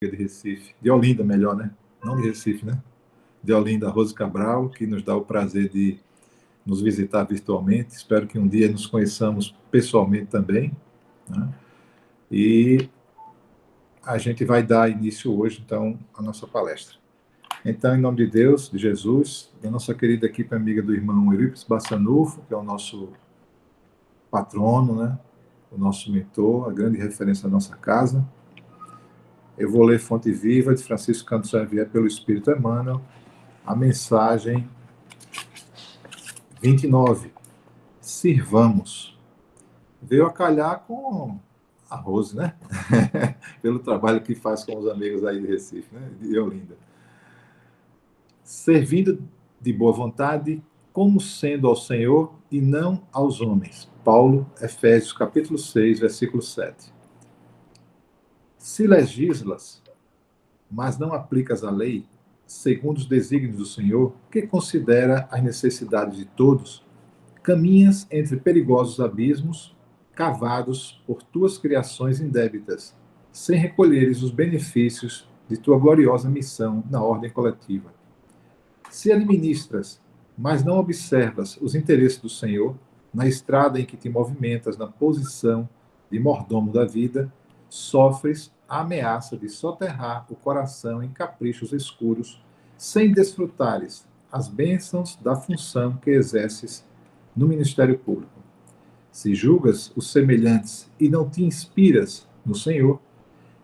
de Recife, de Olinda, melhor, né? Não de Recife, né? De Olinda, Rose Cabral, que nos dá o prazer de nos visitar virtualmente. Espero que um dia nos conheçamos pessoalmente também, né? E a gente vai dar início hoje, então, à nossa palestra. Então, em nome de Deus, de Jesus, da nossa querida equipe amiga do irmão Eurípides Bassanufo, que é o nosso patrono, né? O nosso mentor, a grande referência da nossa casa. Eu vou ler Fonte Viva, de Francisco Canto Xavier, pelo Espírito Emmanuel, a mensagem 29. Sirvamos. Veio a calhar com a Rose, né? Pelo trabalho que faz com os amigos aí de Recife, né? De Olinda. Servindo de boa vontade, como sendo ao Senhor e não aos homens. Paulo, Efésios, capítulo 6, versículo 7. Se legislas, mas não aplicas a lei, segundo os desígnios do Senhor, que considera as necessidades de todos, caminhas entre perigosos abismos, cavados por tuas criações indébitas, sem recolheres os benefícios de tua gloriosa missão na ordem coletiva. Se administras, mas não observas os interesses do Senhor, na estrada em que te movimentas na posição de mordomo da vida, sofres a ameaça de soterrar o coração em caprichos escuros, sem desfrutares as bênçãos da função que exerces no ministério público. Se julgas os semelhantes e não te inspiras no Senhor,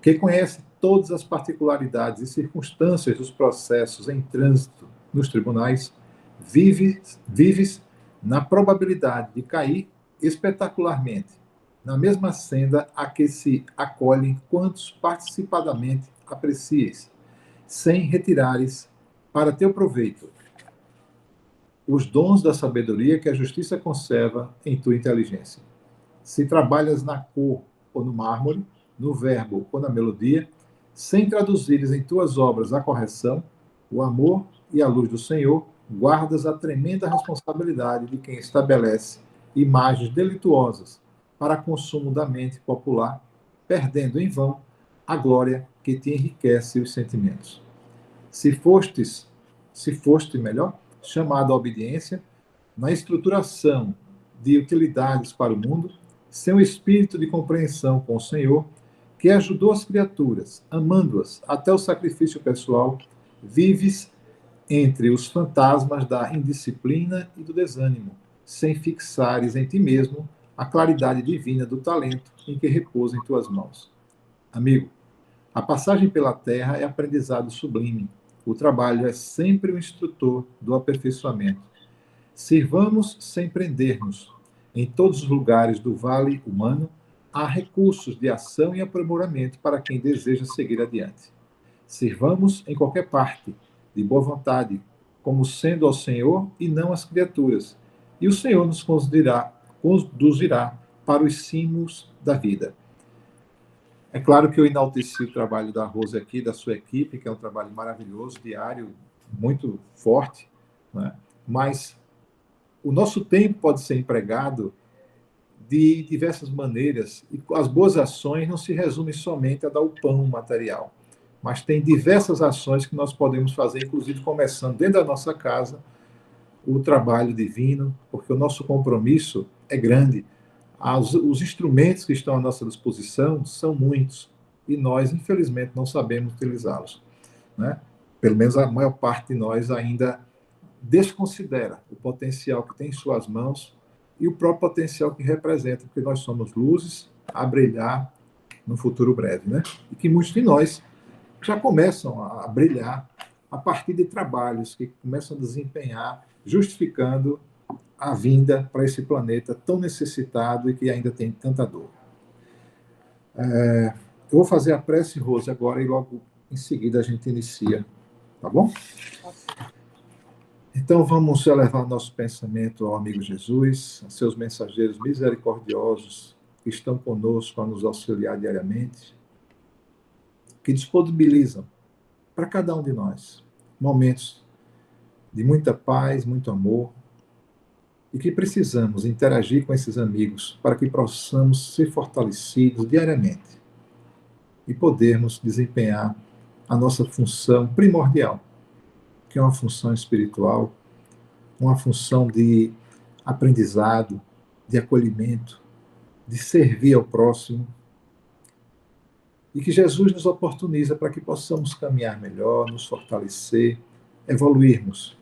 que conhece todas as particularidades e circunstâncias dos processos em trânsito nos tribunais, vives na probabilidade de cair espetacularmente na mesma senda a que se acolhem quantos participadamente aprecieis, sem retirares para teu proveito os dons da sabedoria que a justiça conserva em tua inteligência. Se trabalhas na cor ou no mármore, no verbo ou na melodia, sem traduzires em tuas obras a correção, o amor e a luz do Senhor, guardas a tremenda responsabilidade de quem estabelece imagens delituosas para consumo da mente popular, perdendo em vão a glória que te enriquece os sentimentos. Se foste melhor, chamado à obediência, na estruturação de utilidades para o mundo, sem o espírito de compreensão com o Senhor, que ajudou as criaturas, amando-as até o sacrifício pessoal, vives entre os fantasmas da indisciplina e do desânimo, sem fixares em ti mesmo a claridade divina do talento em que repousa em tuas mãos. Amigo, a passagem pela terra é aprendizado sublime. O trabalho é sempre o instrutor do aperfeiçoamento. Sirvamos sem prender-nos. Em todos os lugares do vale humano, há recursos de ação e aprimoramento para quem deseja seguir adiante. Sirvamos em qualquer parte, de boa vontade, como sendo ao Senhor e não às criaturas. E o Senhor nos conduzirá para os cimos da vida. É claro que eu enalteci o trabalho da Rose aqui, da sua equipe, que é um trabalho maravilhoso, diário, muito forte, né? Mas o nosso tempo pode ser empregado de diversas maneiras, e as boas ações não se resumem somente a dar o pão material, mas tem diversas ações que nós podemos fazer, inclusive começando dentro da nossa casa, o trabalho divino, porque o nosso compromisso é grande. Os instrumentos que estão à nossa disposição são muitos, e nós, infelizmente, não sabemos utilizá-los, né? Pelo menos a maior parte de nós ainda desconsidera o potencial que tem em suas mãos e o próprio potencial que representa, porque nós somos luzes a brilhar no futuro breve, né? E que muitos de nós já começam a brilhar a partir de trabalhos que começam a desempenhar, justificando a vinda para esse planeta tão necessitado e que ainda tem tanta dor. Eu vou fazer a prece, Rose, agora, e logo em seguida a gente inicia, tá bom? Então vamos elevar nosso pensamento ao amigo Jesus, a seus mensageiros misericordiosos que estão conosco a nos auxiliar diariamente, que disponibilizam para cada um de nós momentos de muita paz, muito amor, e que precisamos interagir com esses amigos para que possamos ser fortalecidos diariamente. e podermos desempenhar a nossa função primordial, que é uma função espiritual, uma função de aprendizado, de acolhimento, de servir ao próximo, e que Jesus nos oportuniza para que possamos caminhar melhor, nos fortalecer, evoluirmos,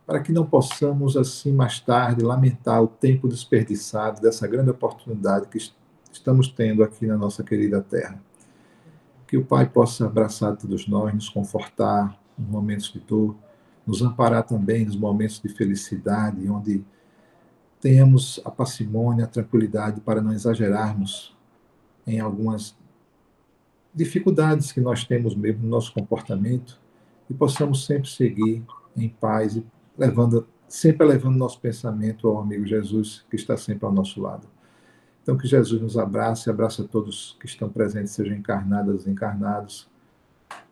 para que não possamos, assim, mais tarde, lamentar o tempo desperdiçado dessa grande oportunidade que estamos tendo aqui na nossa querida terra. Que o Pai possa abraçar todos nós, nos confortar nos momentos de dor, nos amparar também nos momentos de felicidade, onde tenhamos a parcimônia, a tranquilidade para não exagerarmos em algumas dificuldades que nós temos mesmo no nosso comportamento e possamos sempre seguir em paz e sempre levando nosso pensamento ao amigo Jesus, que está sempre ao nosso lado. Então, que Jesus nos abrace, abraça todos que estão presentes, sejam encarnadas e encarnados,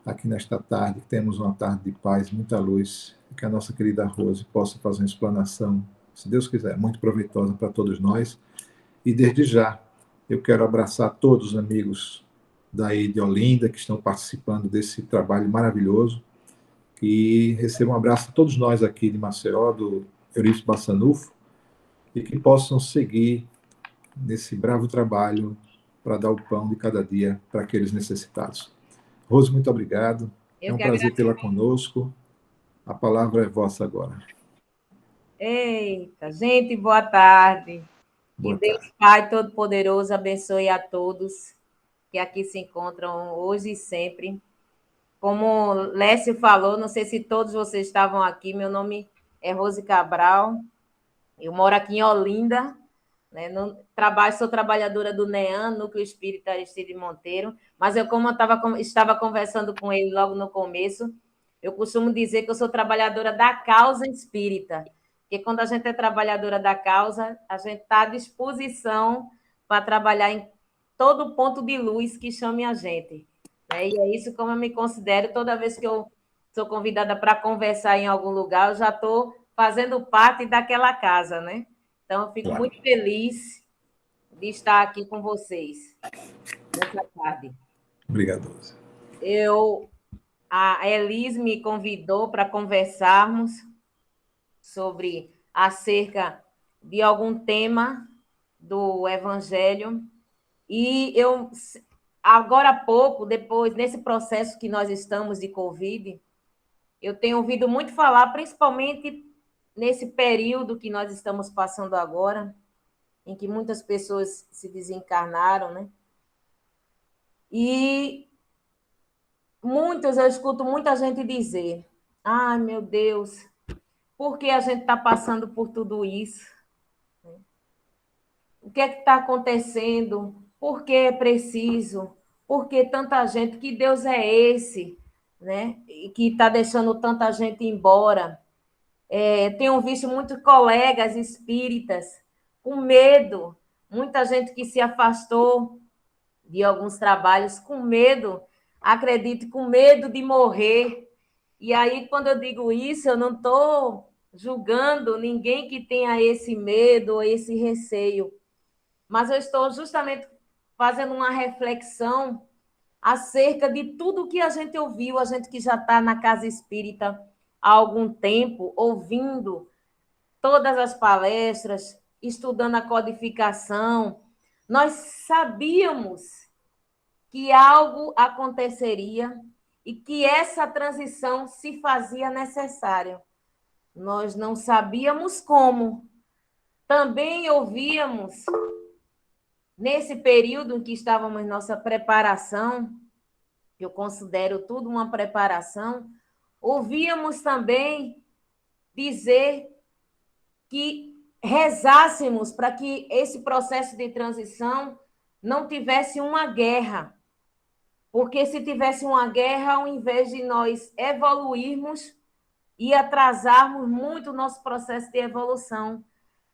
aqui nesta tarde, que temos uma tarde de paz, muita luz, e que a nossa querida Rose possa fazer uma explanação, se Deus quiser, muito proveitosa para todos nós. E desde já, eu quero abraçar todos os amigos daí de Olinda, que estão participando desse trabalho maravilhoso, e recebo um abraço a todos nós aqui de Maceió, do Eurípides Bassanufo, e que possam seguir nesse bravo trabalho para dar o pão de cada dia para aqueles necessitados. Rose, muito obrigado. É Eu um que prazer tê-la agradeço. conosco. A palavra é vossa agora. Eita, gente, boa tarde. Que Boa Deus tarde. Pai Todo-Poderoso abençoe a todos que aqui se encontram hoje e sempre. Como Lécio falou, não sei se todos vocês estavam aqui, meu nome é Rose Cabral, eu moro aqui em Olinda, né? Sou trabalhadora do NEAN, Núcleo Espírita Aristide Monteiro, mas como estava conversando com ele logo no começo, eu costumo dizer que eu sou trabalhadora da causa espírita, porque quando a gente é trabalhadora da causa, a gente está à disposição para trabalhar em todo ponto de luz que chame a gente, né? E é isso como eu me considero toda vez que eu sou convidada para conversar em algum lugar, eu já estou fazendo parte daquela casa, né? Então, eu fico Claro. muito feliz de estar aqui com vocês nessa tarde. Obrigado, Rose. Eu, a Elis me convidou para conversarmos sobre acerca de algum tema do Evangelho e eu agora há pouco, depois nesse processo que nós estamos de Covid, eu tenho ouvido muito falar, principalmente nesse período que nós estamos passando agora, em que muitas pessoas se desencarnaram, né? E eu escuto muita gente dizer: ai meu Deus, por que a gente está passando por tudo isso? O que é que está acontecendo? Por que é preciso? Por que tanta gente? Que Deus é esse, né? E que está deixando tanta gente embora? Tenho visto muitos colegas espíritas com medo, muita gente que se afastou de alguns trabalhos com medo, acredito, com medo de morrer. E aí, quando eu digo isso, eu não estou julgando ninguém que tenha esse medo ou esse receio, mas eu estou justamente fazendo uma reflexão acerca de tudo que a gente ouviu, a gente que já está na casa espírita há algum tempo, ouvindo todas as palestras, estudando a codificação. Nós sabíamos que algo aconteceria e que essa transição se fazia necessária. Nós não sabíamos como. Também ouvíamos, nesse período em que estávamos em nossa preparação, que eu considero tudo uma preparação, ouvíamos também dizer que rezássemos para que esse processo de transição não tivesse uma guerra, porque se tivesse uma guerra, ao invés de nós evoluirmos e atrasarmos muito o nosso processo de evolução,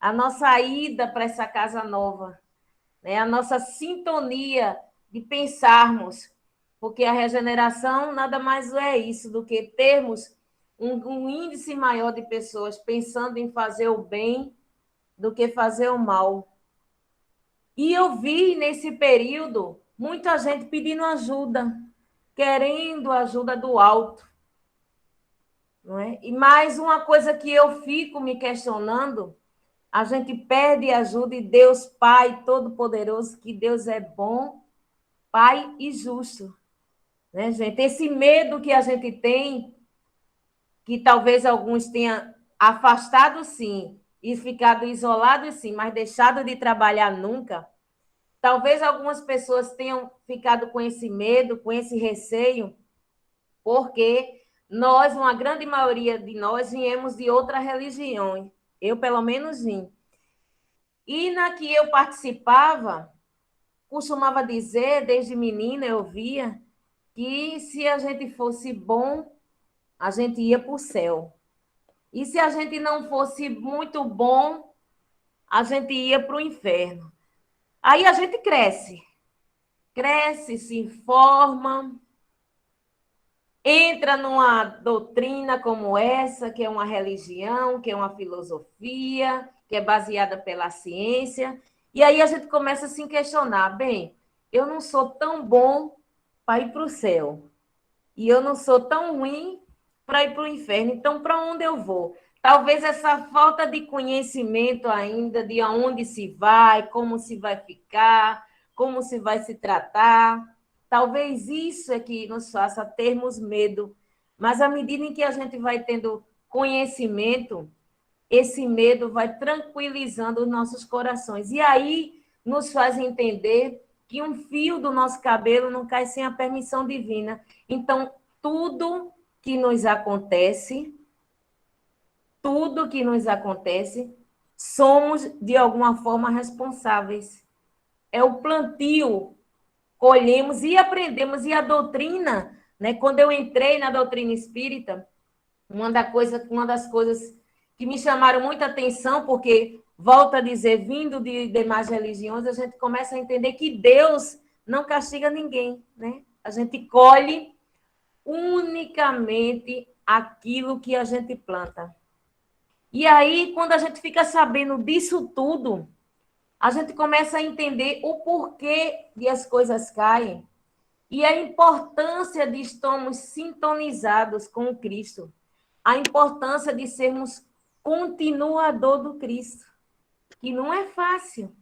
a nossa ida para essa casa nova, né? A nossa sintonia de pensarmos, porque a regeneração nada mais é isso do que termos um índice maior de pessoas pensando em fazer o bem do que fazer o mal. E eu vi nesse período muita gente pedindo ajuda, querendo ajuda do alto. Não é? E mais uma coisa que eu fico me questionando, a gente pede ajuda e Deus Pai Todo-Poderoso, que Deus é bom, Pai e justo. Né, gente? Esse medo que a gente tem, que talvez alguns tenham afastado, sim, e ficado isolados, sim, mas deixado de trabalhar nunca. Talvez algumas pessoas tenham ficado com esse medo, com esse receio, porque nós, uma grande maioria de nós, viemos de outra religião. Eu, pelo menos, vim. E na que eu participava, costumava dizer, desde menina eu via, que se a gente fosse bom, a gente ia para o céu. E se a gente não fosse muito bom, a gente ia para o inferno. Aí a gente cresce, se informa, entra numa doutrina como essa, que é uma religião, que é uma filosofia, que é baseada pela ciência, e aí a gente começa a se questionar, bem, eu não sou tão bom para ir para o céu, e eu não sou tão ruim para ir para o inferno, então para onde eu vou? Talvez essa falta de conhecimento ainda de aonde se vai, como se vai ficar, como se vai se tratar, talvez isso é que nos faça termos medo. Mas à medida em que a gente vai tendo conhecimento, esse medo vai tranquilizando os nossos corações. E aí nos faz entender que um fio do nosso cabelo não cai sem a permissão divina. Então, tudo que nos acontece, somos de alguma forma responsáveis. É o plantio, colhemos e aprendemos. E a doutrina, né? Quando eu entrei na doutrina espírita, uma das coisas que me chamaram muita atenção, porque, volto a dizer, vindo de demais religiões, a gente começa a entender que Deus não castiga ninguém, né? A gente colhe unicamente aquilo que a gente planta. E aí, quando a gente fica sabendo disso tudo, a gente começa a entender o porquê de as coisas caem e a importância de estarmos sintonizados com o Cristo, a importância de sermos continuador do Cristo, que não é fácil.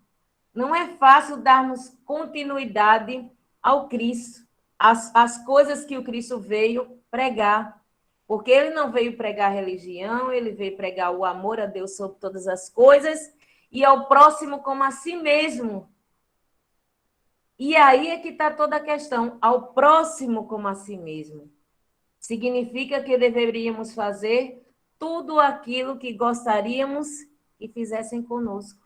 Não é fácil darmos continuidade ao Cristo, às coisas que o Cristo veio pregar. Porque ele não veio pregar religião, ele veio pregar o amor a Deus sobre todas as coisas e ao próximo como a si mesmo. E aí é que está toda a questão, ao próximo como a si mesmo. Significa que deveríamos fazer tudo aquilo que gostaríamos que fizessem conosco.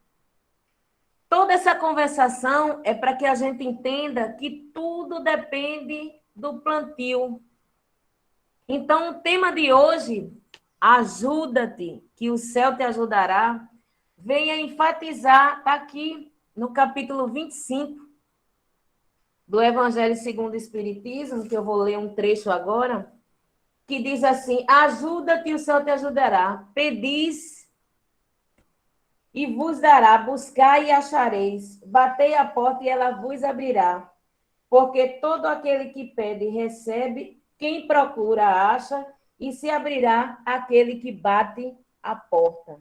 Toda essa conversação é para que a gente entenda que tudo depende do plantio. Então, o tema de hoje, ajuda-te, que o céu te ajudará, vem a enfatizar, está aqui no capítulo 25 do Evangelho segundo o Espiritismo, que eu vou ler um trecho agora, que diz assim: ajuda-te, o céu te ajudará, pedis e vos dará, buscai e achareis, batei a porta e ela vos abrirá. Porque todo aquele que pede, recebe, quem procura, acha, e se abrirá aquele que bate a porta.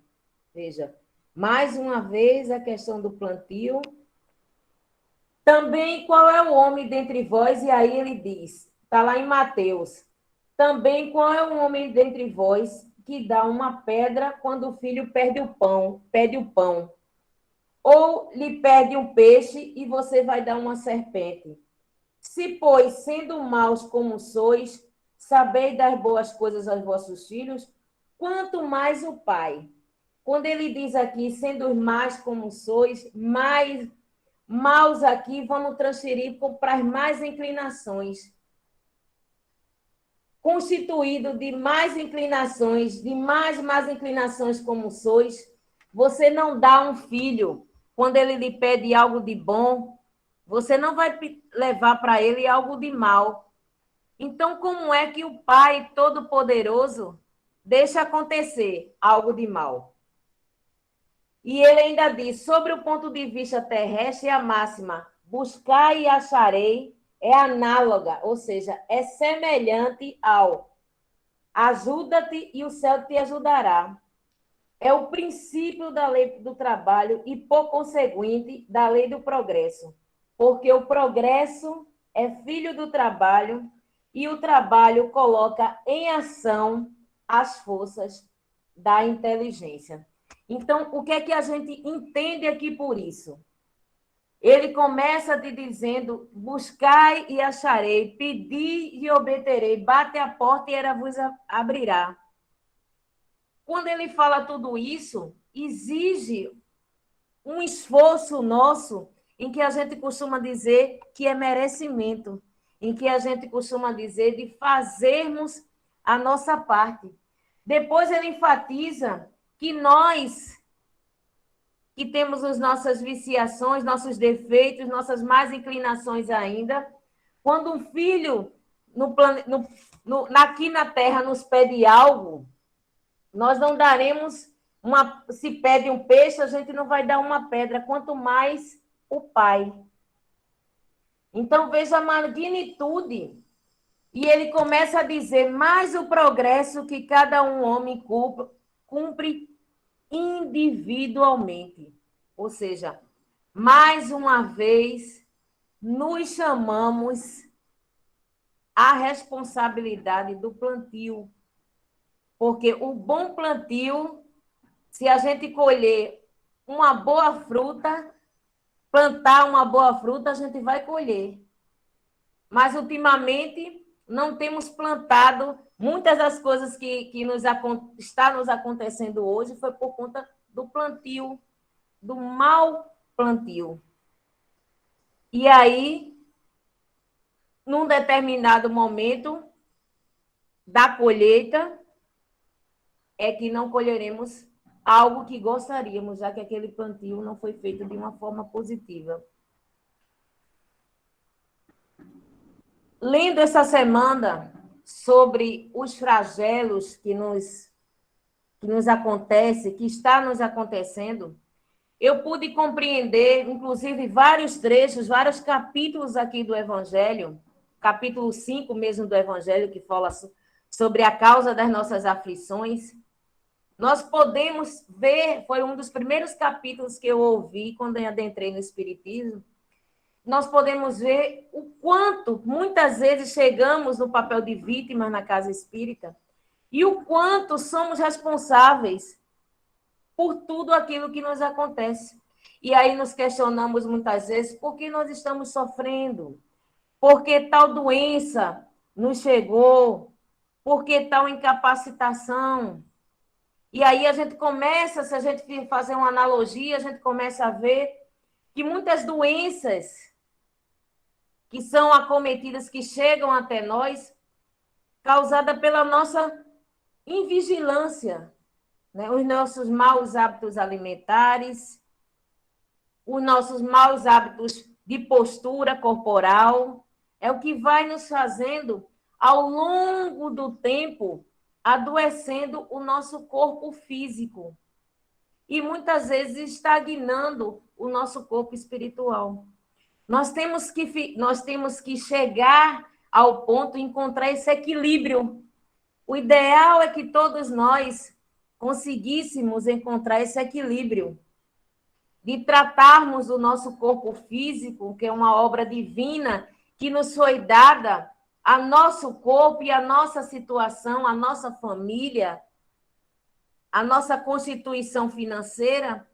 Veja, mais uma vez a questão do plantio. Também qual é o homem dentre vós? E aí ele diz, está lá em Mateus, também qual é o homem dentre vós que dá uma pedra quando o filho pede o pão, ou lhe pede um peixe e você vai dar uma serpente? Se, pois, sendo maus como sois, sabeis dar boas coisas aos vossos filhos, quanto mais o Pai. Quando ele diz aqui, sendo mais como sois, mais maus aqui, vamos transferir para as mais inclinações. Constituído de mais inclinações, de mais inclinações como sois, você não dá um filho, quando ele lhe pede algo de bom, você não vai levar para ele algo de mal. Então, como é que o Pai Todo-Poderoso deixa acontecer algo de mal? E ele ainda diz, sobre o ponto de vista terrestre, a máxima, buscar e acharei é análoga, ou seja, é semelhante ao ajuda-te e o céu te ajudará. É o princípio da lei do trabalho e, por conseguinte, da lei do progresso. Porque o progresso é filho do trabalho e o trabalho coloca em ação as forças da inteligência. Então, o que é que a gente entende aqui por isso? Ele começa te dizendo: buscai e acharei, pedi e obterei, bate a porta e ela vos abrirá. Quando ele fala tudo isso, exige um esforço nosso, em que a gente costuma dizer que é merecimento, em que a gente costuma dizer de fazermos a nossa parte. Depois ele enfatiza que nós, que temos as nossas viciações, nossos defeitos, nossas más inclinações ainda, quando um filho aqui na terra nos pede algo, nós não daremos se pede um peixe, a gente não vai dar uma pedra, quanto mais o Pai. Então, veja a magnitude. E ele começa a dizer: mais o progresso que cada um homem cumpre individualmente. Ou seja, mais uma vez, nos chamamos à responsabilidade do plantio. Porque o bom plantio, se a gente colher uma boa fruta, plantar uma boa fruta, a gente vai colher. Mas, ultimamente, não temos plantado. Muitas das coisas que está nos acontecendo hoje foi por conta do plantio, do mau plantio. E aí, num determinado momento da colheita, é que não colheremos algo que gostaríamos, já que aquele plantio não foi feito de uma forma positiva. Lendo essa semana sobre os flagelos que nos acontece, que está nos acontecendo, eu pude compreender, inclusive, vários trechos, vários capítulos aqui do Evangelho, capítulo 5 mesmo do Evangelho, que fala sobre a causa das nossas aflições. Nós podemos ver, foi um dos primeiros capítulos que eu ouvi quando eu adentrei no Espiritismo, nós podemos ver o quanto, muitas vezes, chegamos no papel de vítimas na casa espírita e o quanto somos responsáveis por tudo aquilo que nos acontece. E aí nos questionamos muitas vezes por que nós estamos sofrendo, por que tal doença nos chegou, por que tal incapacitação. E aí a gente começa, se a gente fazer uma analogia, a gente começa a ver que muitas doenças que são acometidas, que chegam até nós, causada pela nossa invigilância, né? Os nossos maus hábitos alimentares, os nossos maus hábitos de postura corporal, é o que vai nos fazendo, ao longo do tempo, adoecendo o nosso corpo físico e muitas vezes estagnando o nosso corpo espiritual. Nós temos que chegar ao ponto de encontrar esse equilíbrio. O ideal é que todos nós conseguíssemos encontrar esse equilíbrio de tratarmos o nosso corpo físico, que é uma obra divina que nos foi dada, a nosso corpo e a nossa situação, a nossa família, a nossa constituição financeira,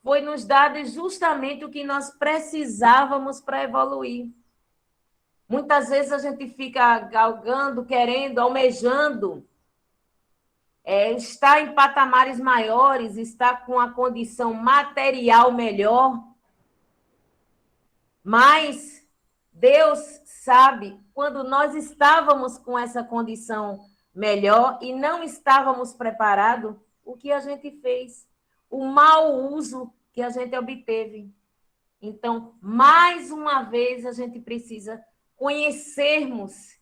foi nos dado justamente o que nós precisávamos para evoluir. Muitas vezes a gente fica galgando, querendo, almejando, estar em patamares maiores, estar com a condição material melhor, mas Deus sabe quando nós estávamos com essa condição melhor e não estávamos preparados, o que a gente fez, o mau uso que a gente obteve. Então, mais uma vez, a gente precisa conhecermos.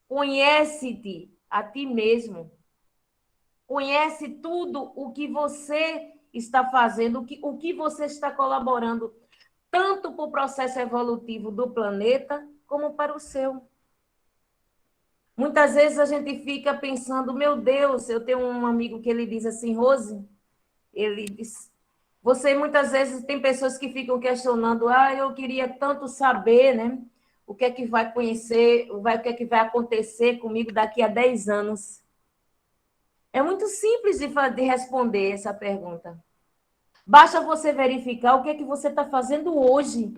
Conhece-te a ti mesmo. Conhece tudo o que você está fazendo, o que você está colaborando tanto para o processo evolutivo do planeta, como para o seu. Muitas vezes a gente fica pensando, meu Deus, eu tenho um amigo que ele diz assim, Rose, ele diz, você muitas vezes tem pessoas que ficam questionando, eu queria tanto saber, né? O que é que vai conhecer, o que é que vai acontecer comigo daqui a 10 anos. É muito simples de responder essa pergunta. Basta você verificar o que é que você está fazendo hoje.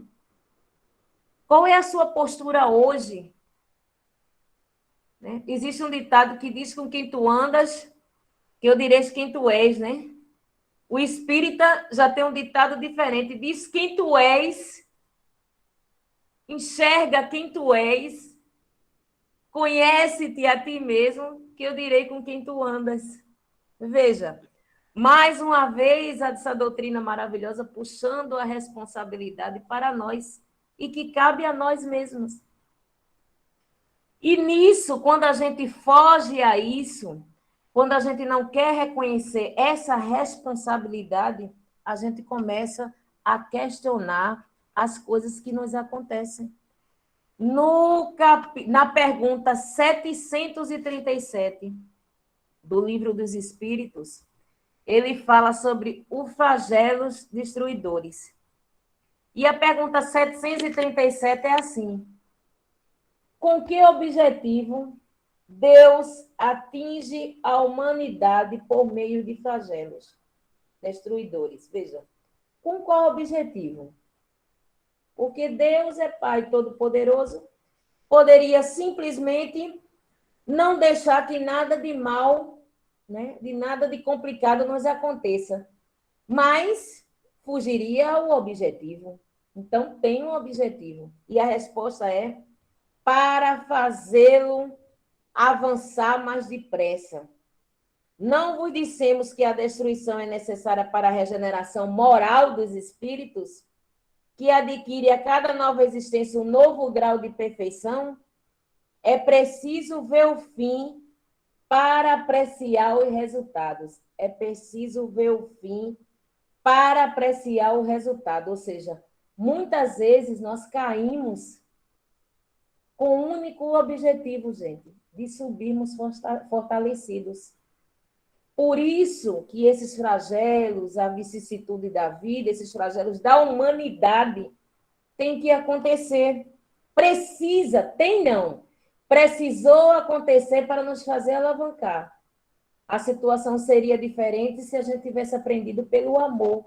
Qual é a sua postura hoje? Né? Existe um ditado que diz com quem tu andas, que eu direi quem tu és, né? O espírita já tem um ditado diferente, diz quem tu és, enxerga quem tu és, conhece-te a ti mesmo, que eu direi com quem tu andas. Veja, mais uma vez essa doutrina maravilhosa puxando a responsabilidade para nós e que cabe a nós mesmos. E nisso, quando a gente foge a isso, quando a gente não quer reconhecer essa responsabilidade, a gente começa a questionar as coisas que nos acontecem. Na pergunta 737 do Livro dos Espíritos, ele fala sobre os flagelos destruidores. E a pergunta 737 é assim: com que objetivo Deus atinge a humanidade por meio de flagelos destruidores? Veja, com qual objetivo? Porque Deus é Pai Todo-Poderoso, poderia simplesmente não deixar que nada de mal, né, de nada de complicado nos aconteça, mas fugiria ao objetivo. Então, tem um objetivo. E a resposta é para fazê-lo avançar mais depressa. Não vos dissemos que a destruição é necessária para a regeneração moral dos espíritos, que adquire a cada nova existência um novo grau de perfeição? É preciso ver o fim para apreciar os resultados. É preciso ver o fim para apreciar o resultado. Ou seja, muitas vezes nós caímos com o único objetivo, gente, de subirmos fortalecidos. Por isso que esses flagelos, a vicissitude da vida, esses flagelos da humanidade, tem que acontecer. Precisa, tem não. Precisou acontecer para nos fazer alavancar. A situação seria diferente se a gente tivesse aprendido pelo amor.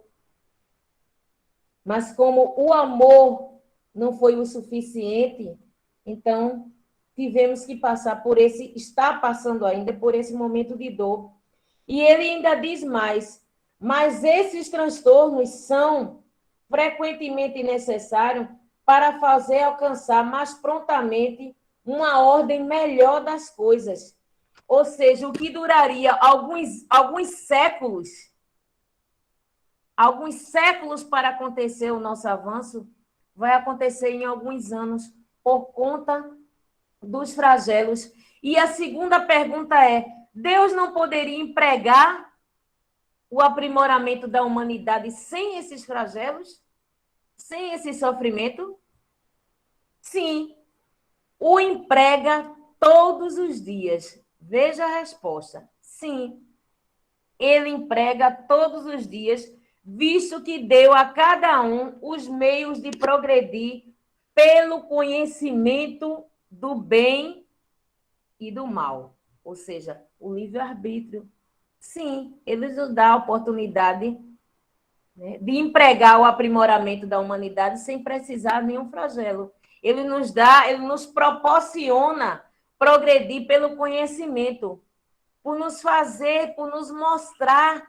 Mas como o amor não foi o suficiente, então tivemos que passar por está passando ainda por esse momento de dor. E ele ainda diz mais, mas esses transtornos são frequentemente necessários para fazer alcançar mais prontamente uma ordem melhor das coisas. Ou seja, o que duraria alguns séculos para acontecer o nosso avanço, vai acontecer em alguns anos, por conta dos flagelos. E a segunda pergunta é: Deus não poderia empregar o aprimoramento da humanidade sem esses flagelos? Sem esse sofrimento? Sim, o emprega todos os dias. Veja a resposta. Sim, ele emprega todos os dias, visto que deu a cada um os meios de progredir pelo conhecimento do bem e do mal, ou seja, o livre-arbítrio. Sim, ele nos dá a oportunidade, né, de empregar o aprimoramento da humanidade sem precisar de nenhum flagelo. Ele nos proporciona progredir pelo conhecimento, por nos mostrar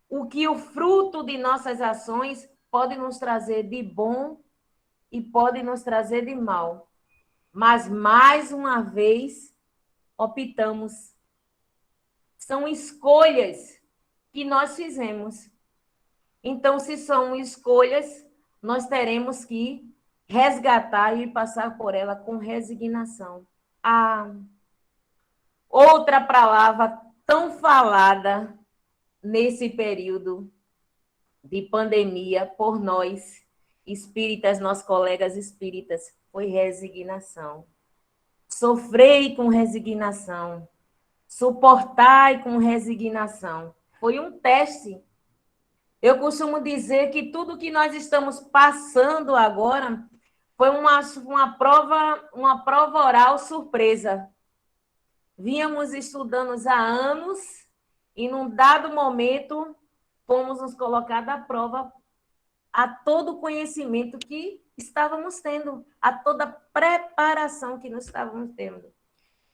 o que o fruto de nossas ações pode nos trazer de bom e pode nos trazer de mal. Mas, mais uma vez, optamos. São escolhas que nós fizemos. Então, se são escolhas, nós teremos que resgatar e passar por ela com resignação. Outra palavra tão falada nesse período de pandemia por nós espíritas, nossos colegas espíritas, foi resignação. Sofrei com resignação. Suportai com resignação. Foi um teste. Eu costumo dizer que tudo que nós estamos passando agora foi uma prova oral surpresa. Vínhamos estudando há anos e, num dado momento, fomos nos colocar à prova a todo o conhecimento que estávamos tendo, a toda a preparação que nós estávamos tendo.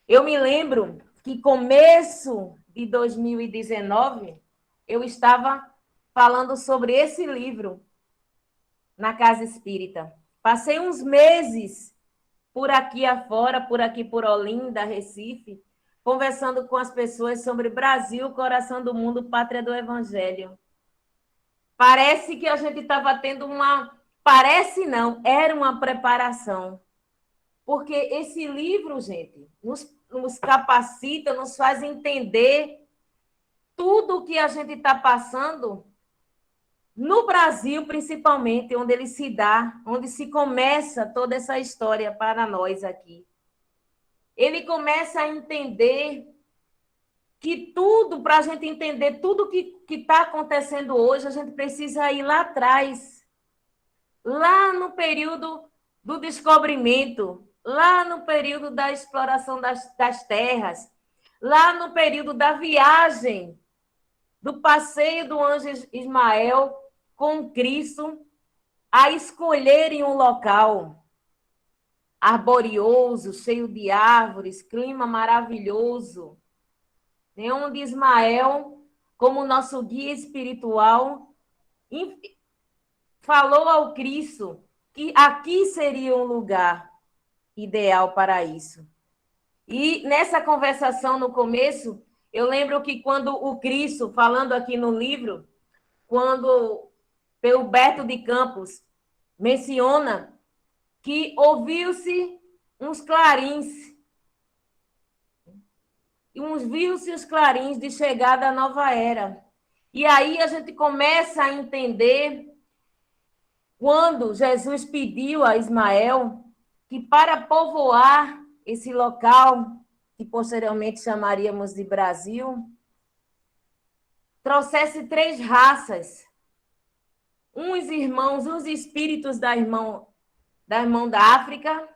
Eu me lembro que começo de 2019, eu estava falando sobre esse livro na Casa Espírita. Passei uns meses por aqui afora, por aqui por Olinda, Recife, conversando com as pessoas sobre Brasil, coração do mundo, pátria do Evangelho. Parece que a gente estava tendo uma... Parece não, era uma preparação. Porque esse livro, gente, nos capacita, nos faz entender tudo o que a gente está passando no Brasil, principalmente, onde ele se dá, onde se começa toda essa história para nós aqui. Ele começa a entender que tudo, para a gente entender tudo que está acontecendo hoje, a gente precisa ir lá atrás, lá no período do descobrimento, lá no período da exploração das terras, lá no período da viagem, do passeio do anjo Ismael com Cristo, a escolherem um local arborioso, cheio de árvores, clima maravilhoso, onde Ismael, como nosso guia espiritual, falou ao Cristo que aqui seria um lugar ideal para isso. E nessa conversação no começo, eu lembro que quando o Cristo, falando aqui no livro, quando Humberto de Campos menciona que ouviu-se uns clarins, viu-se os clarins de chegada à nova era. E aí a gente começa a entender quando Jesus pediu a Ismael que para povoar esse local, que posteriormente chamaríamos de Brasil, trouxesse 3 raças, uns irmãos, uns espíritos da irmã da África,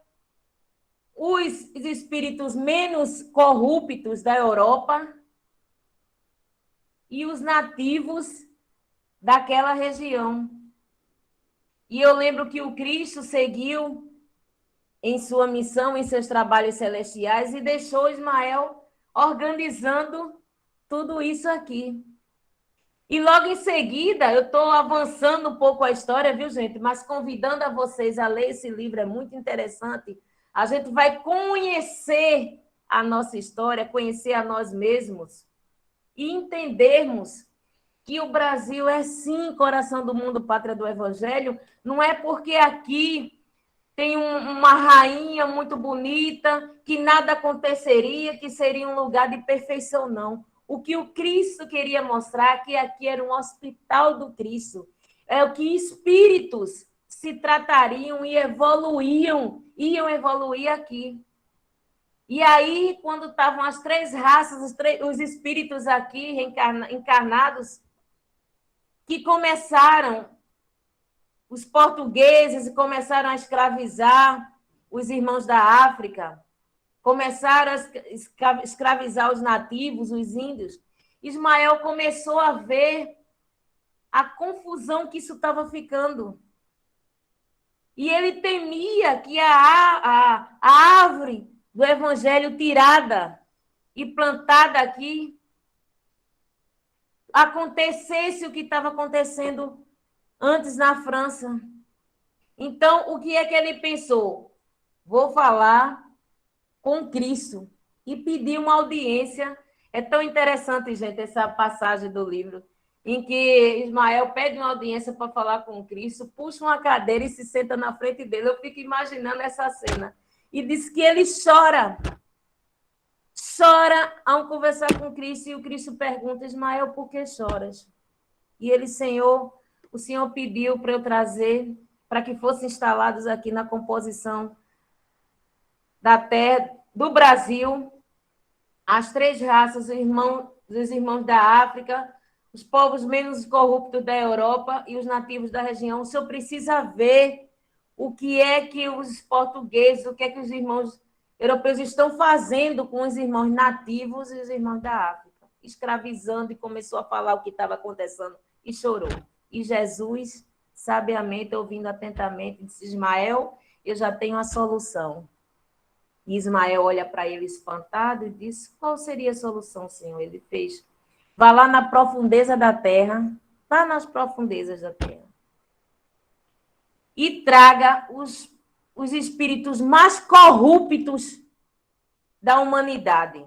os espíritos menos corruptos da Europa e os nativos daquela região. E eu lembro que o Cristo seguiu em sua missão, em seus trabalhos celestiais, e deixou Ismael organizando tudo isso aqui. E logo em seguida, eu estou avançando um pouco a história, viu, gente? Mas convidando a vocês a ler esse livro, é muito interessante. A gente vai conhecer a nossa história, conhecer a nós mesmos e entendermos que o Brasil é, sim, coração do mundo, pátria do Evangelho. Não é porque aqui tem uma rainha muito bonita, que nada aconteceria, que seria um lugar de perfeição, não. O que o Cristo queria mostrar é que aqui era um hospital do Cristo. É o que espíritos se tratariam e iam evoluir aqui. E aí, quando estavam as 3 raças, os espíritos aqui encarnados, que começaram, os portugueses começaram a escravizar os irmãos da África, começaram a escravizar os nativos, os índios. Ismael começou a ver a confusão que isso estava ficando. E ele temia que a árvore do Evangelho tirada e plantada aqui acontecesse o que estava acontecendo antes na França. Então, o que é que ele pensou? Vou falar com Cristo e pedir uma audiência. É tão interessante, gente, essa passagem do livro, em que Ismael pede uma audiência para falar com Cristo, puxa uma cadeira e se senta na frente dele. Eu fico imaginando essa cena. E diz que ele chora ao conversar com Cristo, e o Cristo pergunta: Ismael, por que choras? E ele: Senhor, o Senhor pediu para eu trazer para que fossem instalados aqui na composição da terra do Brasil, as 3 raças, os irmãos da África, os povos menos corruptos da Europa e os nativos da região. O senhor precisa ver o que é que os portugueses, o que é que os irmãos europeus estão fazendo com os irmãos nativos e os irmãos da África, escravizando, e começou a falar o que estava acontecendo e chorou. E Jesus, sabiamente, ouvindo atentamente, disse: Ismael, eu já tenho a solução. E Ismael olha para ele espantado e diz: qual seria a solução, Senhor? Ele fez: vá lá na profundeza da terra, vá nas profundezas da terra, e traga os espíritos mais corruptos da humanidade.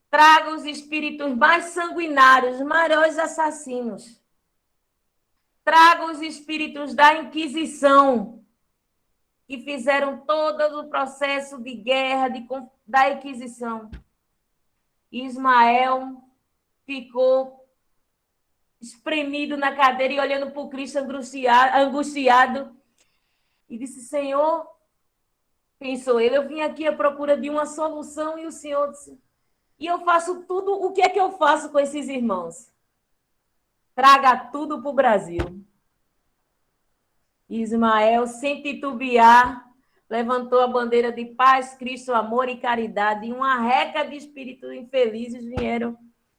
Traga os espíritos mais sanguinários, os maiores assassinos. Traga os espíritos da Inquisição, que fizeram todo o processo de guerra da Inquisição. Ismael ficou espremido na cadeira e olhando para o Cristo angustiado, e disse: Senhor, pensou ele, eu vim aqui à procura de uma solução, e o Senhor disse: e eu faço tudo, o que é que eu faço com esses irmãos? Traga tudo para o Brasil. Ismael, sem titubear, levantou a bandeira de paz, Cristo, amor e caridade, e uma reca de espíritos infelizes vieram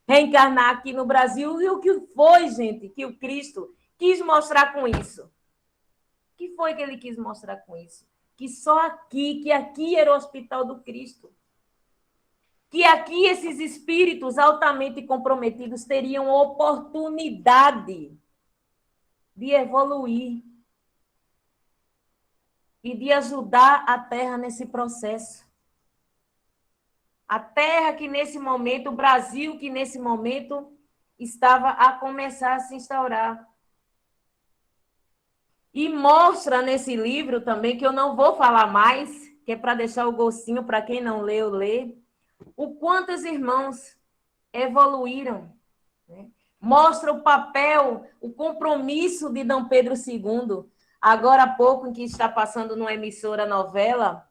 reencarnar aqui no Brasil. E o que foi, gente, que o Cristo quis mostrar com isso? O que foi que ele quis mostrar com isso? Que só aqui, que aqui era o Hospital do Cristo. Que aqui esses espíritos altamente comprometidos teriam oportunidade de evoluir e de ajudar a Terra nesse processo. A Terra que nesse momento, o Brasil que nesse momento estava a começar a se instaurar. E mostra nesse livro também, que eu não vou falar mais, que é para deixar o gostinho para quem não leu, ler, o quanto os irmãos evoluíram, né? Mostra o papel, o compromisso de Dom Pedro II. Agora há pouco, em que está passando numa emissora novela,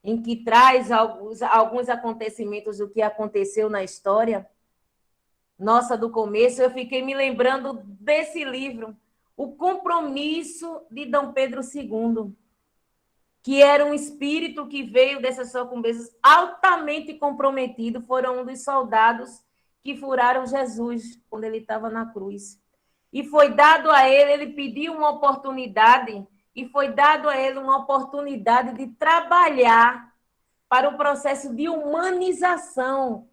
em que traz alguns acontecimentos do que aconteceu na história nossa do começo, eu fiquei me lembrando desse livro, O Compromisso de Dom Pedro II, que era um espírito que veio dessas socumbezas altamente comprometido, foram um dos soldados que furaram Jesus quando ele estava na cruz. E foi dado a ele, ele pediu uma oportunidade, e foi dado a ele uma oportunidade de trabalhar para o processo de humanização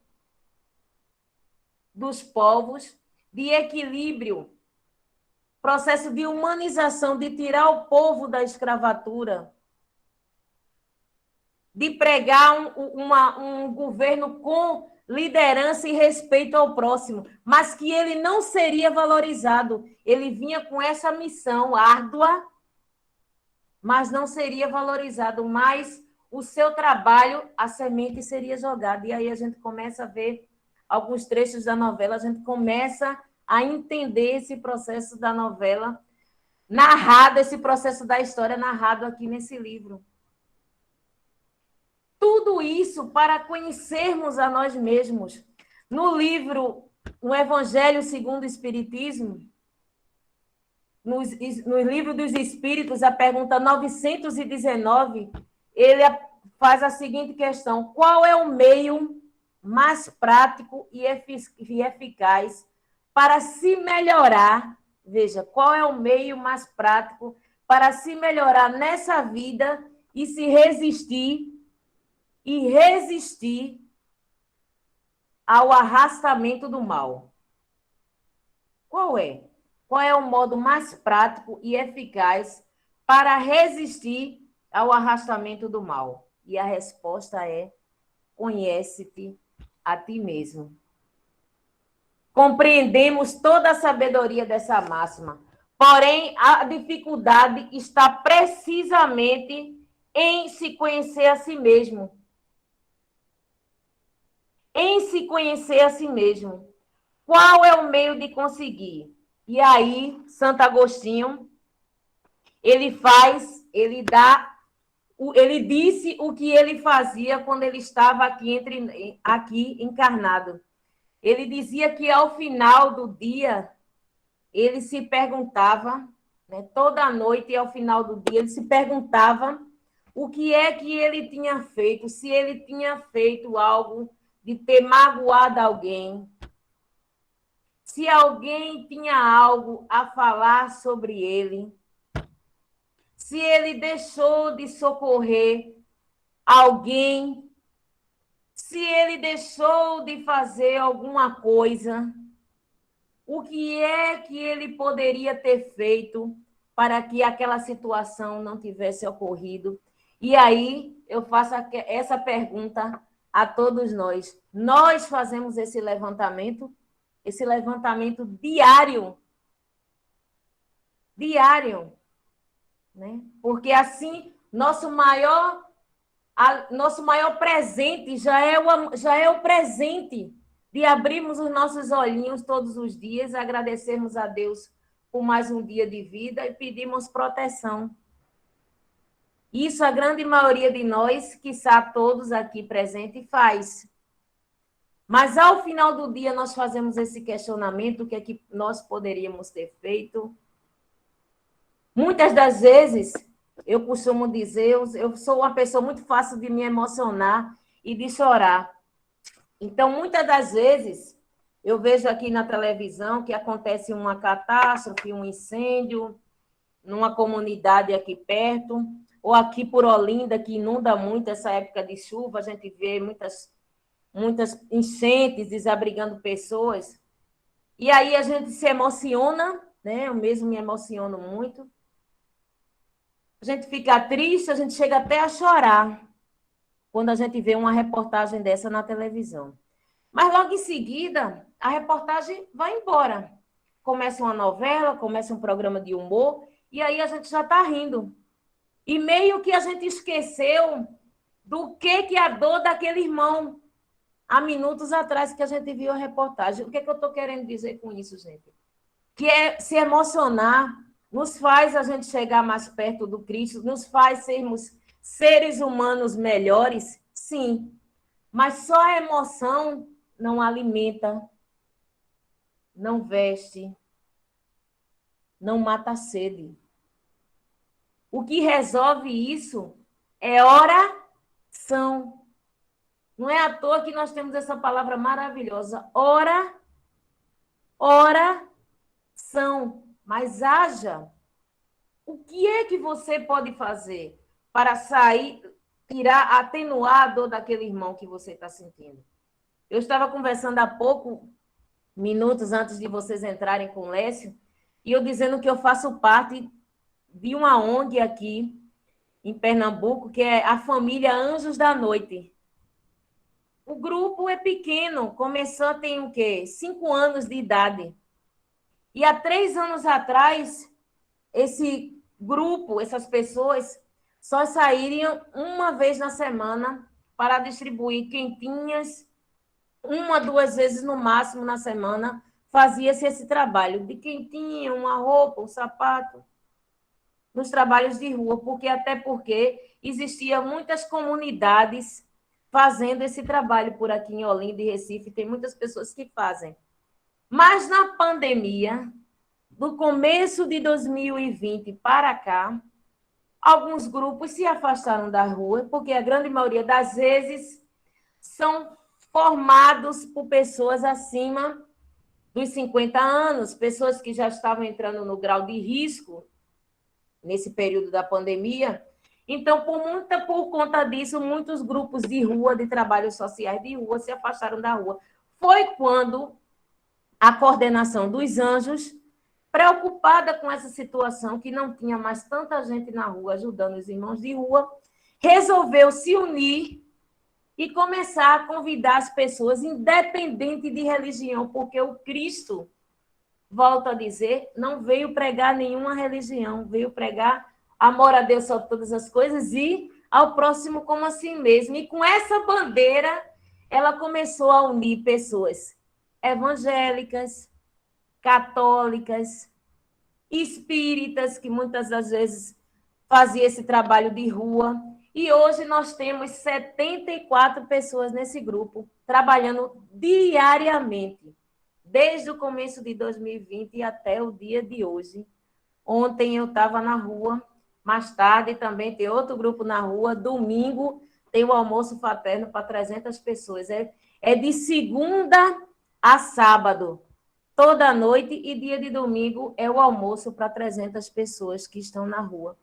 dos povos, de equilíbrio, processo de humanização, de tirar o povo da escravatura, de pregar um governo com liderança e respeito ao próximo, mas que ele não seria valorizado. Ele vinha com essa missão árdua, mas não seria valorizado, mas o seu trabalho, a semente seria jogada. E aí a gente começa a ver alguns trechos da novela, a gente começa a entender esse processo da novela narrado, esse processo da história narrado aqui nesse livro. Tudo isso para conhecermos a nós mesmos. No livro O Evangelho segundo o Espiritismo, no livro dos Espíritos, a pergunta 919, ele faz a seguinte questão: qual é o meio mais prático e eficaz para se melhorar? Veja, qual é o meio mais prático para se melhorar nessa vida e se resistir ao arrastamento do mal? Qual é? Qual é o modo mais prático e eficaz para resistir ao arrastamento do mal? E a resposta é: conhece-te a ti mesmo. Compreendemos toda a sabedoria dessa máxima, porém a dificuldade está precisamente em se conhecer a si mesmo. Em se conhecer a si mesmo. Qual é o meio de conseguir? E aí, Santo Agostinho, ele disse o que ele fazia quando ele estava aqui encarnado. Ele dizia que ao final do dia, ele se perguntava, né, toda noite e ao final do dia, ele se perguntava o que é que ele tinha feito, se ele tinha feito algo de ter magoado alguém, se alguém tinha algo a falar sobre ele, se ele deixou de socorrer alguém, se ele deixou de fazer alguma coisa, o que é que ele poderia ter feito para que aquela situação não tivesse ocorrido? E aí eu faço essa pergunta a todos nós. Nós fazemos esse levantamento diário, né? Porque assim nosso maior presente já é o presente de abrirmos os nossos olhinhos todos os dias, agradecermos a Deus por mais um dia de vida e pedirmos proteção. Isso a grande maioria de nós, quiçá todos aqui presentes, faz. Mas ao final do dia nós fazemos esse questionamento, o que é que nós poderíamos ter feito? Muitas das vezes, eu costumo dizer, eu sou uma pessoa muito fácil de me emocionar e de chorar. Então, muitas das vezes, eu vejo aqui na televisão que acontece uma catástrofe, um incêndio, numa comunidade aqui perto, ou aqui por Olinda, que inunda muito essa época de chuva, a gente vê muitas enchentes desabrigando pessoas. E aí a gente se emociona, né? Eu mesmo me emociono muito. A gente fica triste, a gente chega até a chorar quando a gente vê uma reportagem dessa na televisão. Mas logo em seguida, a reportagem vai embora. Começa uma novela, começa um programa de humor, e aí a gente já está rindo. E meio que a gente esqueceu do que a dor daquele irmão há minutos atrás que a gente viu a reportagem. O que eu estou querendo dizer com isso, gente? Que é se emocionar nos faz a gente chegar mais perto do Cristo, nos faz sermos seres humanos melhores, sim. Mas só a emoção não alimenta, não veste, não mata a sede. O que resolve isso é oração. Não é à toa que nós temos essa palavra maravilhosa, oração. Mas haja. O que é que você pode fazer para atenuar a dor daquele irmão que você está sentindo? Eu estava conversando há minutos antes de vocês entrarem com o Lécio, e eu dizendo que eu faço parte de uma ONG aqui em Pernambuco, que é a família Anjos da Noite. O grupo é pequeno, começou tem o quê? 5 anos de idade. E há 3 anos atrás, esse grupo, essas pessoas, só sairiam uma vez na semana para distribuir quentinhas, 1, 2 vezes no máximo na semana, fazia-se esse trabalho de quentinha, uma roupa, um sapato, nos trabalhos de rua, até porque existiam muitas comunidades fazendo esse trabalho por aqui em Olinda e Recife, tem muitas pessoas que fazem. Mas na pandemia, do começo de 2020 para cá, alguns grupos se afastaram da rua, porque a grande maioria das vezes são formados por pessoas acima dos 50 anos, pessoas que já estavam entrando no grau de risco nesse período da pandemia. Então, por conta disso, muitos grupos de rua, de trabalhos sociais de rua, se afastaram da rua. Foi quando a coordenação dos Anjos, preocupada com essa situação, que não tinha mais tanta gente na rua ajudando os irmãos de rua, resolveu se unir e começar a convidar as pessoas, independente de religião, porque o Cristo, volto a dizer, não veio pregar nenhuma religião, veio pregar amor a Deus sobre todas as coisas e ao próximo como a si mesmo. E com essa bandeira, ela começou a unir pessoas evangélicas, católicas, espíritas, que muitas das vezes faziam esse trabalho de rua. E hoje nós temos 74 pessoas nesse grupo, trabalhando diariamente, desde o começo de 2020 até o dia de hoje. Ontem eu estava na rua, mais tarde também tem outro grupo na rua, domingo tem o almoço fraterno para 300 pessoas. É de segunda a sábado, toda noite, e dia de domingo é o almoço para 300 pessoas que estão na rua.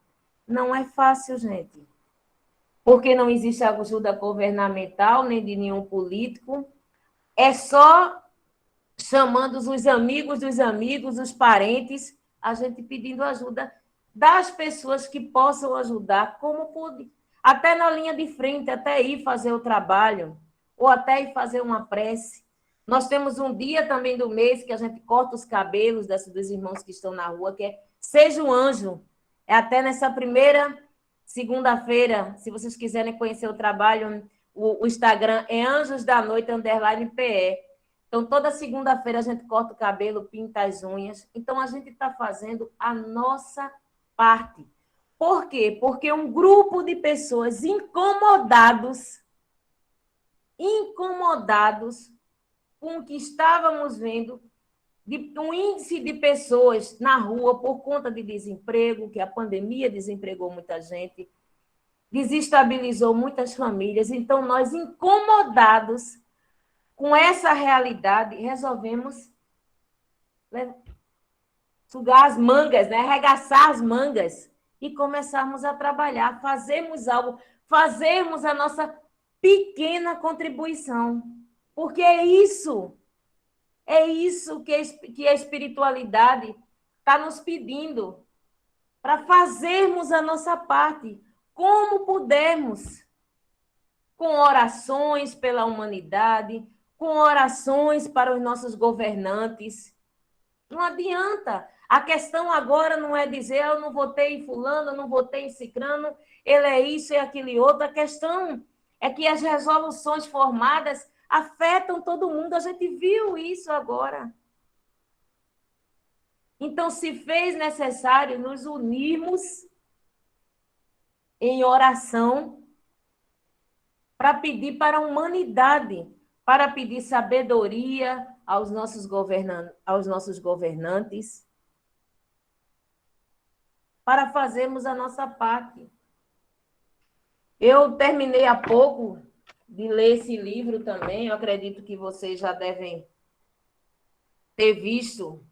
Não é fácil, gente, porque não existe ajuda governamental, nem de nenhum político, é só chamando os amigos dos amigos, os parentes, a gente pedindo ajuda das pessoas que possam ajudar, como pude. Até na linha de frente, até ir fazer o trabalho, ou até ir fazer uma prece. Nós temos um dia também do mês que a gente corta os cabelos dos irmãos que estão na rua, que é Seja um Anjo. É até nessa primeira segunda-feira, se vocês quiserem conhecer o trabalho, o Instagram é Anjos da Noite, _PE. Então, toda segunda-feira a gente corta o cabelo, pinta as unhas. Então, a gente está fazendo a nossa parte. Por quê? Porque um grupo de pessoas incomodados com o que estávamos vendo, de um índice de pessoas na rua por conta de desemprego, que a pandemia desempregou muita gente, desestabilizou muitas famílias. Então, nós, incomodados com essa realidade, resolvemos sugar as mangas, né? Arregaçar as mangas e começarmos a trabalhar, fazermos algo, fazermos a nossa pequena contribuição. Porque é isso que a espiritualidade está nos pedindo, para fazermos a nossa parte, como pudermos, com orações pela humanidade, com orações para os nossos governantes. Não adianta. A questão agora não é dizer eu não votei em fulano, eu não votei em cicrano, ele é isso e aquilo e outro. A questão é que as resoluções formadas afetam todo mundo. A gente viu isso agora. Então, se fez necessário nos unirmos em oração para pedir para a humanidade, para pedir sabedoria aos nossos governantes, para fazermos a nossa parte. Eu terminei há pouco de ler esse livro também, eu acredito que vocês já devem ter visto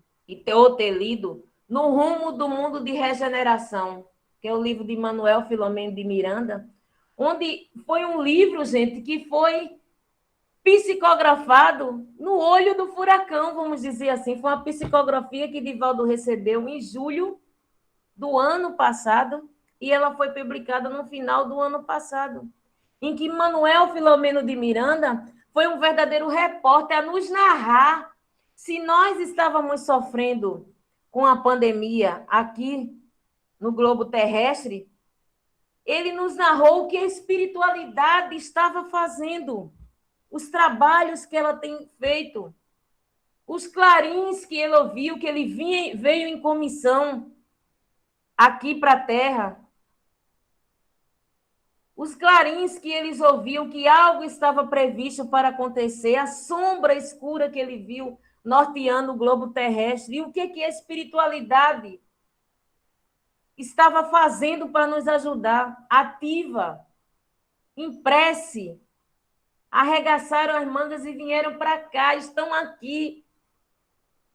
ou ter lido, No Rumo do Mundo de Regeneração, que é o livro de Manuel Filomeno de Miranda, onde foi um livro, gente, que foi psicografado no olho do furacão, vamos dizer assim. Foi uma psicografia que Divaldo recebeu em julho do ano passado, e ela foi publicada no final do ano passado, em que Manuel Filomeno de Miranda foi um verdadeiro repórter a nos narrar se nós estávamos sofrendo com a pandemia aqui no globo terrestre. Ele nos narrou o que a espiritualidade estava fazendo, os trabalhos que ela tem feito, os clarins que ele ouviu, que ele veio em comissão aqui para a Terra, os clarins que eles ouviam que algo estava previsto para acontecer, a sombra escura que ele viu norteando o globo terrestre, e o que a espiritualidade estava fazendo para nos ajudar, ativa, em prece, arregaçaram as mangas e vieram para cá, estão aqui,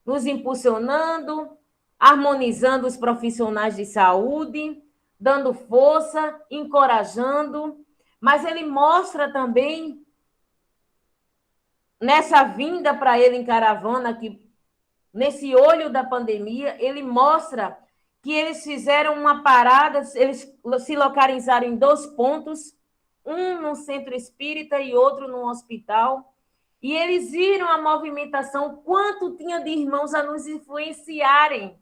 nos impulsionando, harmonizando os profissionais de saúde, dando força, encorajando, mas ele mostra também, nessa vinda para ele em caravana, que nesse olho da pandemia, ele mostra que eles fizeram uma parada, eles se localizaram em 2 pontos, um no centro espírita e outro no hospital, e eles viram a movimentação, quanto tinha de irmãos a nos influenciarem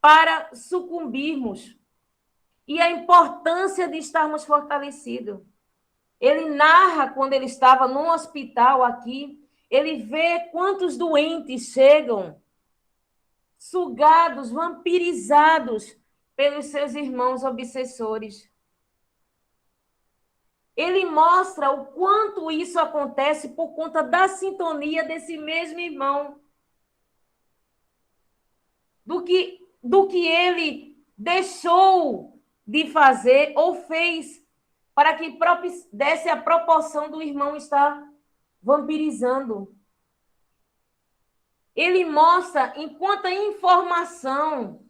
para sucumbirmos. E a importância de estarmos fortalecidos. Ele narra quando ele estava num hospital aqui, Ele vê quantos doentes chegam, sugados, vampirizados pelos seus irmãos obsessores. Ele mostra o quanto isso acontece por conta da sintonia desse mesmo irmão. Do que ele deixou de fazer ou fez para que desse a proporção do irmão estar vampirizando. Ele mostra enquanto informação,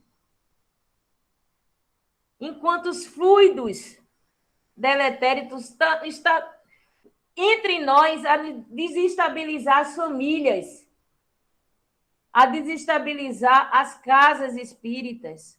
enquanto os fluidos deletérios está entre nós a desestabilizar as famílias, a desestabilizar as casas espíritas.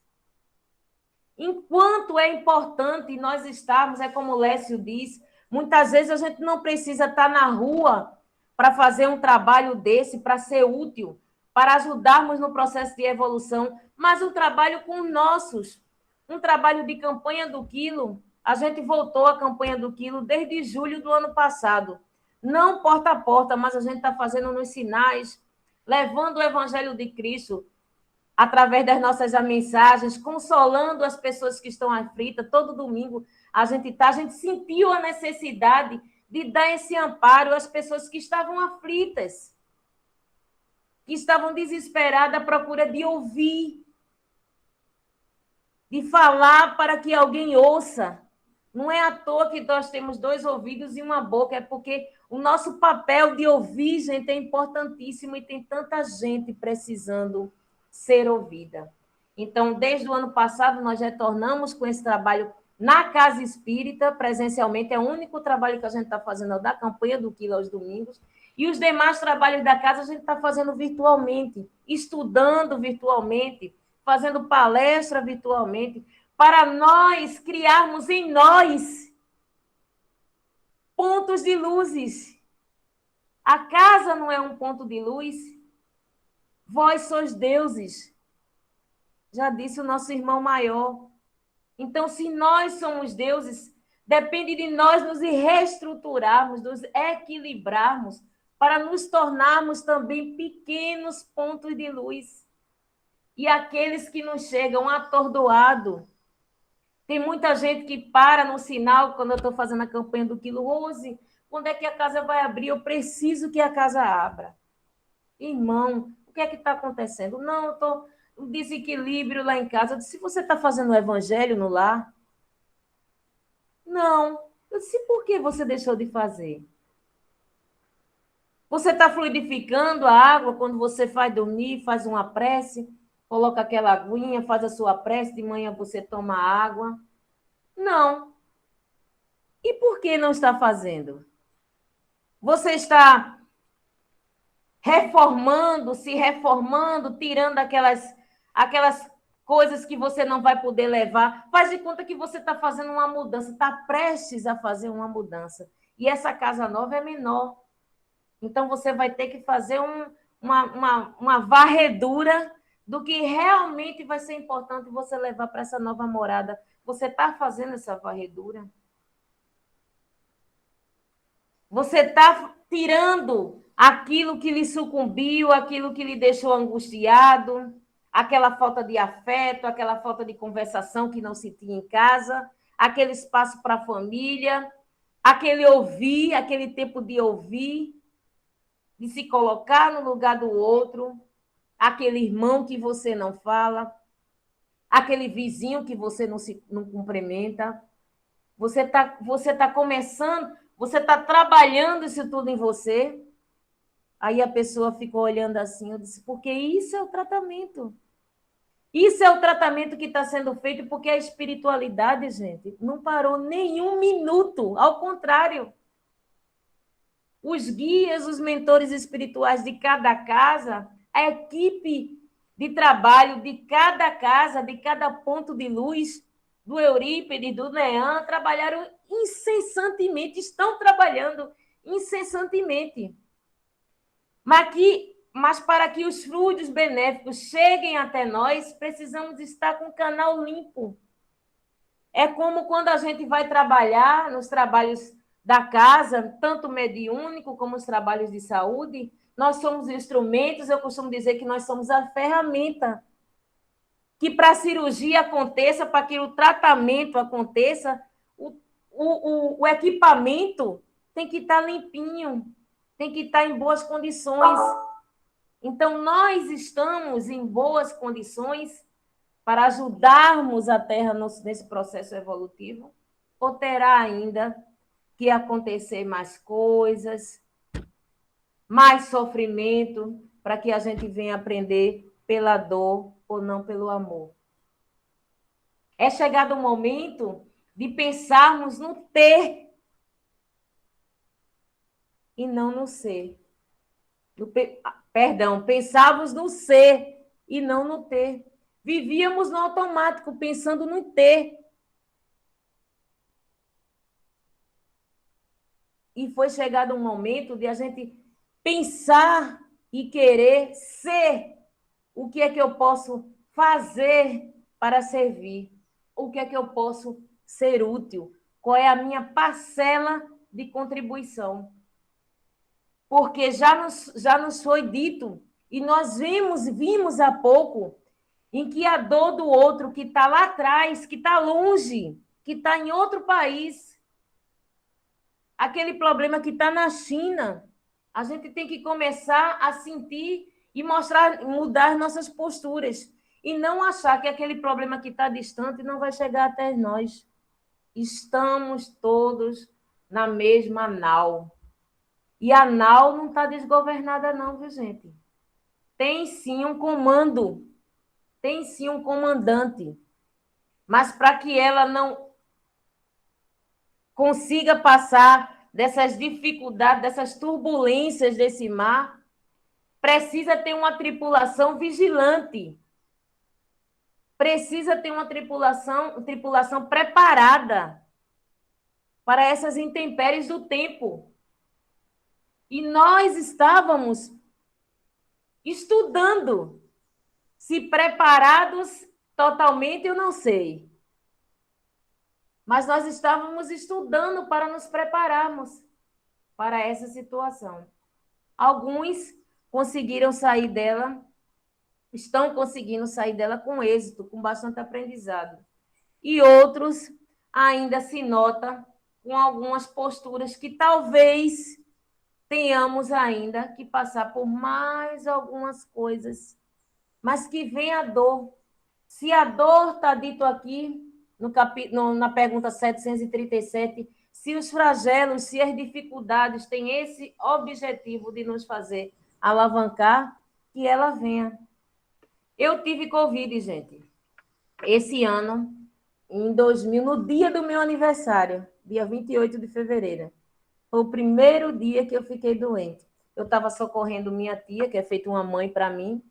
Enquanto é importante nós estarmos, é como o Lécio diz, muitas vezes a gente não precisa estar na rua para fazer um trabalho desse, para ser útil, para ajudarmos no processo de evolução, mas um trabalho com nossos, um trabalho de campanha do quilo. A gente voltou à campanha do quilo desde julho do ano passado. Não porta a porta, mas a gente está fazendo nos sinais, levando o Evangelho de Cristo através das nossas mensagens, consolando as pessoas que estão aflitas. Todo domingo a gente sentiu a necessidade de dar esse amparo às pessoas que estavam aflitas, que estavam desesperadas à procura de ouvir, de falar para que alguém ouça. Não é à toa que nós temos 2 ouvidos e uma boca, é porque o nosso papel de ouvir, gente, é importantíssimo e tem tanta gente precisando ser ouvida. Então, desde o ano passado, nós retornamos com esse trabalho na Casa Espírita, presencialmente, é o único trabalho que a gente está fazendo, é da campanha do Quilo aos domingos, e os demais trabalhos da casa a gente está fazendo virtualmente, estudando virtualmente, fazendo palestra virtualmente, para nós criarmos em nós pontos de luzes. A casa não é um ponto de luz? Vós sois deuses, já disse o nosso irmão maior. Então, se nós somos deuses, depende de nós nos reestruturarmos, nos equilibrarmos, para nos tornarmos também pequenos pontos de luz. E aqueles que nos chegam atordoados. Tem muita gente que para no sinal, quando eu estou fazendo a campanha do Quilo Rose, quando é que a casa vai abrir? Eu preciso que a casa abra. Irmão, o que é que está acontecendo? Não, eu estou um desequilíbrio lá em casa. Eu disse, você está fazendo o evangelho no lar? Não. Eu disse, por que você deixou de fazer? Você está fluidificando a água quando você vai dormir, faz uma prece, coloca aquela aguinha, faz a sua prece, de manhã você toma água. Não. E por que não está fazendo? Você está reformando, se reformando, tirando aquelas coisas que você não vai poder levar. Faz de conta que você está fazendo uma mudança, está prestes a fazer uma mudança. E essa casa nova é menor. Então, você vai ter que fazer uma varredura do que realmente vai ser importante você levar para essa nova morada. Você está fazendo essa varredura? Você está tirando aquilo que lhe sucumbiu, aquilo que lhe deixou angustiado, aquela falta de afeto, aquela falta de conversação que não se tinha em casa, aquele espaço para a família, aquele ouvir, aquele tempo de ouvir, de se colocar no lugar do outro, aquele irmão que você não fala, aquele vizinho que você não cumprimenta. Você tá começando, você está trabalhando isso tudo em você. Aí a pessoa ficou olhando assim, eu disse, porque isso é o tratamento. Isso é o tratamento que está sendo feito, porque a espiritualidade, gente, não parou nenhum minuto, ao contrário. Os guias, os mentores espirituais de cada casa, a equipe de trabalho de cada casa, de cada ponto de luz, do Eurípides, do Nean, trabalharam incessantemente, estão trabalhando incessantemente. Mas para que os fluidos benéficos cheguem até nós, precisamos estar com o canal limpo. É como quando a gente vai trabalhar nos trabalhos da casa, tanto mediúnico como os trabalhos de saúde, nós somos instrumentos, eu costumo dizer que nós somos a ferramenta que para a cirurgia aconteça, para que o tratamento aconteça, o equipamento tem que estar limpinho, tem que estar em boas condições. Então, nós estamos em boas condições para ajudarmos a Terra nesse processo evolutivo, ou terá ainda que acontecer mais coisas, mais sofrimento, para que a gente venha aprender pela dor ou não pelo amor. É chegado o momento de pensarmos no ter e não no ser. Pensávamos no ser e não no ter. Vivíamos no automático, pensando no ter. E foi chegado um momento de a gente pensar e querer ser. O que é que eu posso fazer para servir? O que é que eu posso ser útil? Qual é a minha parcela de contribuição? Porque já nos foi dito, e nós vimos há pouco, em que a dor do outro que está lá atrás, que está longe, que está em outro país, aquele problema que está na China, a gente tem que começar a sentir e mudar nossas posturas. E não achar que aquele problema que está distante não vai chegar até nós. Estamos todos na mesma nau. E a nau não está desgovernada, não, viu, gente? Tem sim um comando, tem sim um comandante. Mas para que ela não consiga passar dessas dificuldades, dessas turbulências desse mar, precisa ter uma tripulação vigilante. Precisa ter uma tripulação preparada para essas intempéries do tempo. E nós estávamos estudando. Se preparados totalmente, eu não sei. Mas nós estávamos estudando para nos prepararmos para essa situação. Alguns conseguiram sair dela, estão conseguindo sair dela com êxito, com bastante aprendizado. E outros ainda se nota com algumas posturas que talvez tenhamos ainda que passar por mais algumas coisas, mas que vem a dor. Se a dor está dito aqui, na pergunta 737, se os flagelos, se as dificuldades têm esse objetivo de nos fazer alavancar, que ela venha. Eu tive Covid, gente, esse ano, em 2000, no dia do meu aniversário, dia 28 de fevereiro. Foi o primeiro dia que eu fiquei doente. Eu estava socorrendo minha tia, que é feita uma mãe para mim.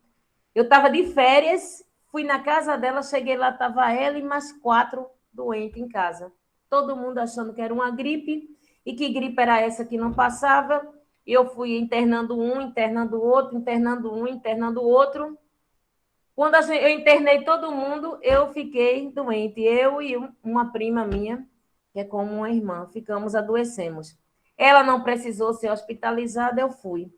Eu estava de férias, fui na casa dela, cheguei lá, estava ela e mais 4 doentes em casa. Todo mundo achando que era uma gripe, e que gripe era essa que não passava. Eu fui internando um, internando outro, internando um, internando outro. Quando eu internei todo mundo, eu fiquei doente. Eu e uma prima minha, que é como uma irmã, adoecemos. Ela não precisou ser hospitalizada, eu fui.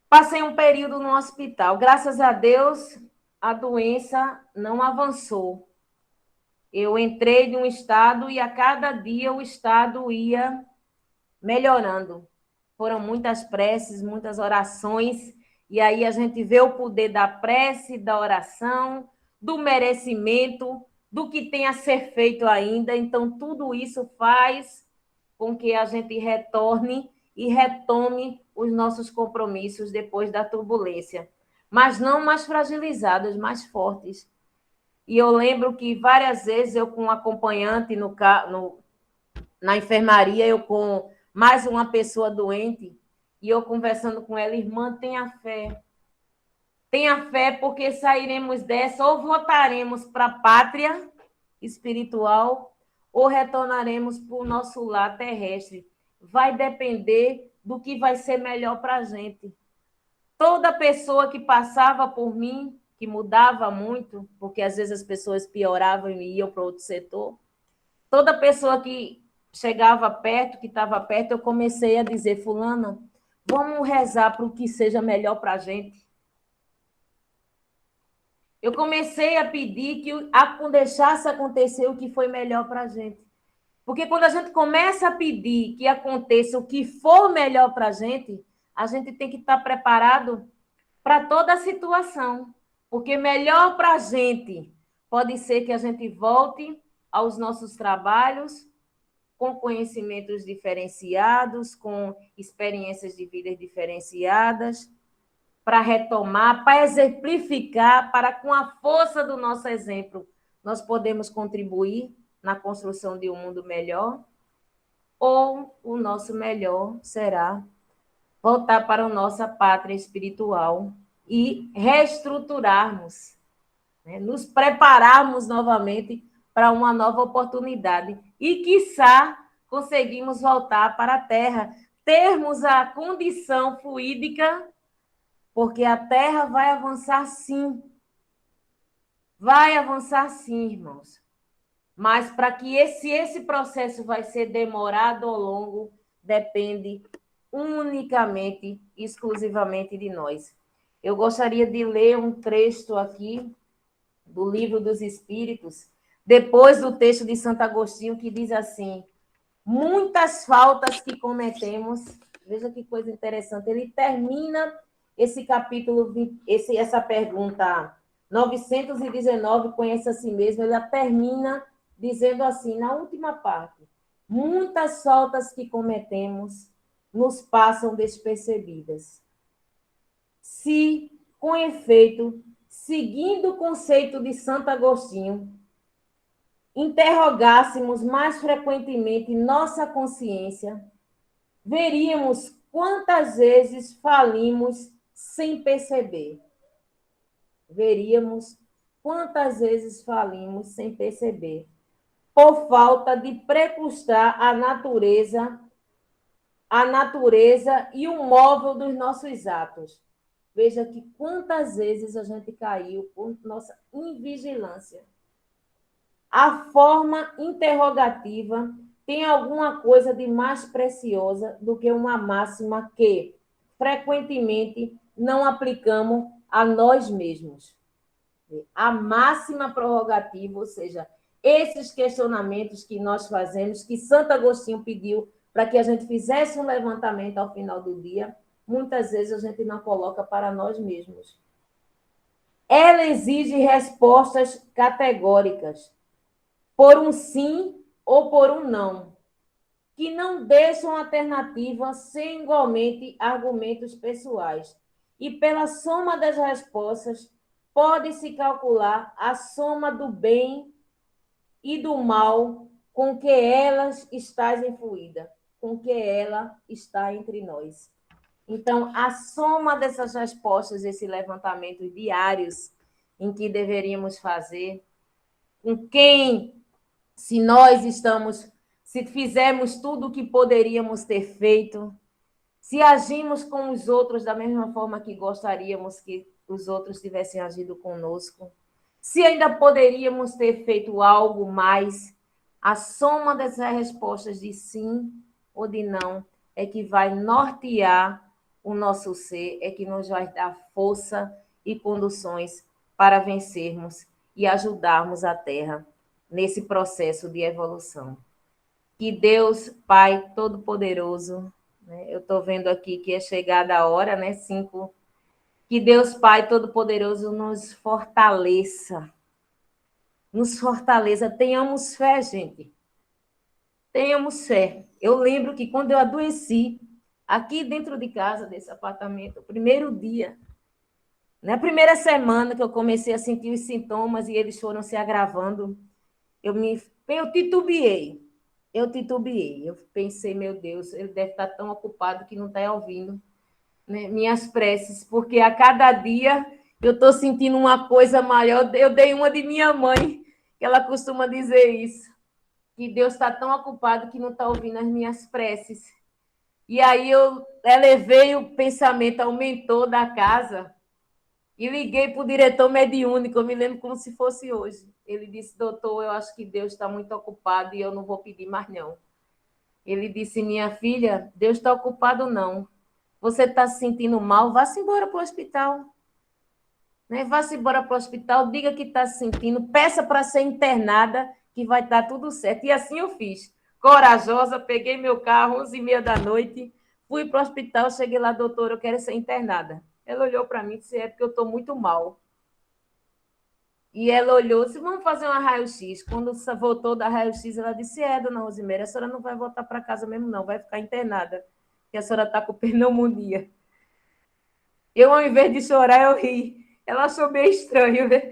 Passei um período no hospital. Graças a Deus, a doença não avançou. Eu entrei de um estado e a cada dia o estado ia melhorando. Foram muitas preces, muitas orações, e aí a gente vê o poder da prece, da oração, do merecimento, do que tem a ser feito ainda. Então, tudo isso faz com que a gente retorne e retome os nossos compromissos depois da turbulência, mas não mais fragilizados, mais fortes. E eu lembro que várias vezes eu com um acompanhante na enfermaria, eu com mais uma pessoa doente, e eu conversando com ela, irmã, tenha fé. Tenha fé, porque sairemos dessa, ou voltaremos para a pátria espiritual, ou retornaremos para o nosso lar terrestre. Vai depender do que vai ser melhor para a gente. Toda pessoa que passava por mim, que mudava muito, porque às vezes as pessoas pioravam e iam para outro setor, toda pessoa que chegava perto, que estava perto, eu comecei a dizer, fulana, vamos rezar para o que seja melhor para a gente. Eu comecei a pedir que deixasse acontecer o que foi melhor para a gente. Porque quando a gente começa a pedir que aconteça o que for melhor para a gente tem que estar preparado para toda a situação. Porque melhor para a gente pode ser que a gente volte aos nossos trabalhos com conhecimentos diferenciados, com experiências de vida diferenciadas, para retomar, para exemplificar, para com a força do nosso exemplo, nós podemos contribuir na construção de um mundo melhor, ou o nosso melhor será voltar para a nossa pátria espiritual e reestruturarmos, né? Nos prepararmos novamente para uma nova oportunidade e, quiçá, conseguimos voltar para a Terra, termos a condição fluídica, porque a Terra vai avançar sim. Vai avançar sim, irmãos. Mas para que esse processo vai ser demorado ou longo, depende unicamente, exclusivamente de nós. Eu gostaria de ler um trecho aqui do Livro dos Espíritos, depois do texto de Santo Agostinho, que diz assim: muitas faltas que cometemos, veja que coisa interessante, ele termina esse capítulo, essa pergunta 919, conhece a si mesmo, ele termina dizendo assim, na última parte, muitas faltas que cometemos nos passam despercebidas. Se, com efeito, seguindo o conceito de Santo Agostinho, interrogássemos mais frequentemente nossa consciência, veríamos quantas vezes falimos sem perceber. Veríamos quantas vezes falimos sem perceber, por falta de precustar a natureza e o móvel dos nossos atos. Veja que quantas vezes a gente caiu por nossa invigilância. A forma interrogativa tem alguma coisa de mais preciosa do que uma máxima que, frequentemente, não aplicamos a nós mesmos. A máxima prorrogativa, ou seja, esses questionamentos que nós fazemos, que Santo Agostinho pediu para que a gente fizesse um levantamento ao final do dia, muitas vezes a gente não coloca para nós mesmos. Ela exige respostas categóricas, por um sim ou por um não, que não deixam alternativa sem igualmente argumentos pessoais. E pela soma das respostas, pode-se calcular a soma do bem e do mal com que elas está influída, com que ela está entre nós. Então, a soma dessas respostas, esses levantamentos diários em que deveríamos fazer, com quem, se nós estamos, se fizermos tudo o que poderíamos ter feito, se agimos com os outros da mesma forma que gostaríamos que os outros tivessem agido conosco, se ainda poderíamos ter feito algo mais, a soma dessas respostas de sim ou de não é que vai nortear o nosso ser, é que nos vai dar força e conduções para vencermos e ajudarmos a Terra nesse processo de evolução. Que Deus, Pai Todo-Poderoso, né? Eu estou vendo aqui que é chegada a hora, né? 5. Que Deus, Pai Todo-Poderoso, nos fortaleça. Nos fortaleça. Tenhamos fé, gente. Tenhamos fé. Eu lembro que quando eu adoeci, aqui dentro de casa, desse apartamento, o primeiro dia, na primeira semana que eu comecei a sentir os sintomas e eles foram se agravando, eu titubeei. Eu pensei, meu Deus, ele deve estar tão ocupado que não está ouvindo, né, minhas preces, porque a cada dia eu estou sentindo uma coisa maior. Eu dei uma de minha mãe, que ela costuma dizer isso, que Deus está tão ocupado que não está ouvindo as minhas preces. E aí eu elevei o pensamento ao mentor da casa e liguei para o diretor mediúnico, eu me lembro como se fosse hoje. Ele disse, doutor, eu acho que Deus está muito ocupado e eu não vou pedir mais não. Ele disse: minha filha, Deus está ocupado, não. Você está se sentindo mal, vá-se embora para o hospital. Né? Vá-se embora para o hospital, diga que está se sentindo, peça para ser internada, que vai estar tudo certo. E assim eu fiz. Corajosa, peguei meu carro, 11h30 da noite, fui para o hospital, cheguei lá, doutora, eu quero ser internada. Ela olhou para mim e disse: é porque eu estou muito mal. E ela olhou e disse: vamos fazer uma raio-x. Quando voltou da raio-x, ela disse: dona Rosimeira, a senhora não vai voltar para casa mesmo, não, vai ficar internada, que a senhora está com pneumonia. Eu, ao invés de chorar, eu ri. Ela achou meio estranho, né?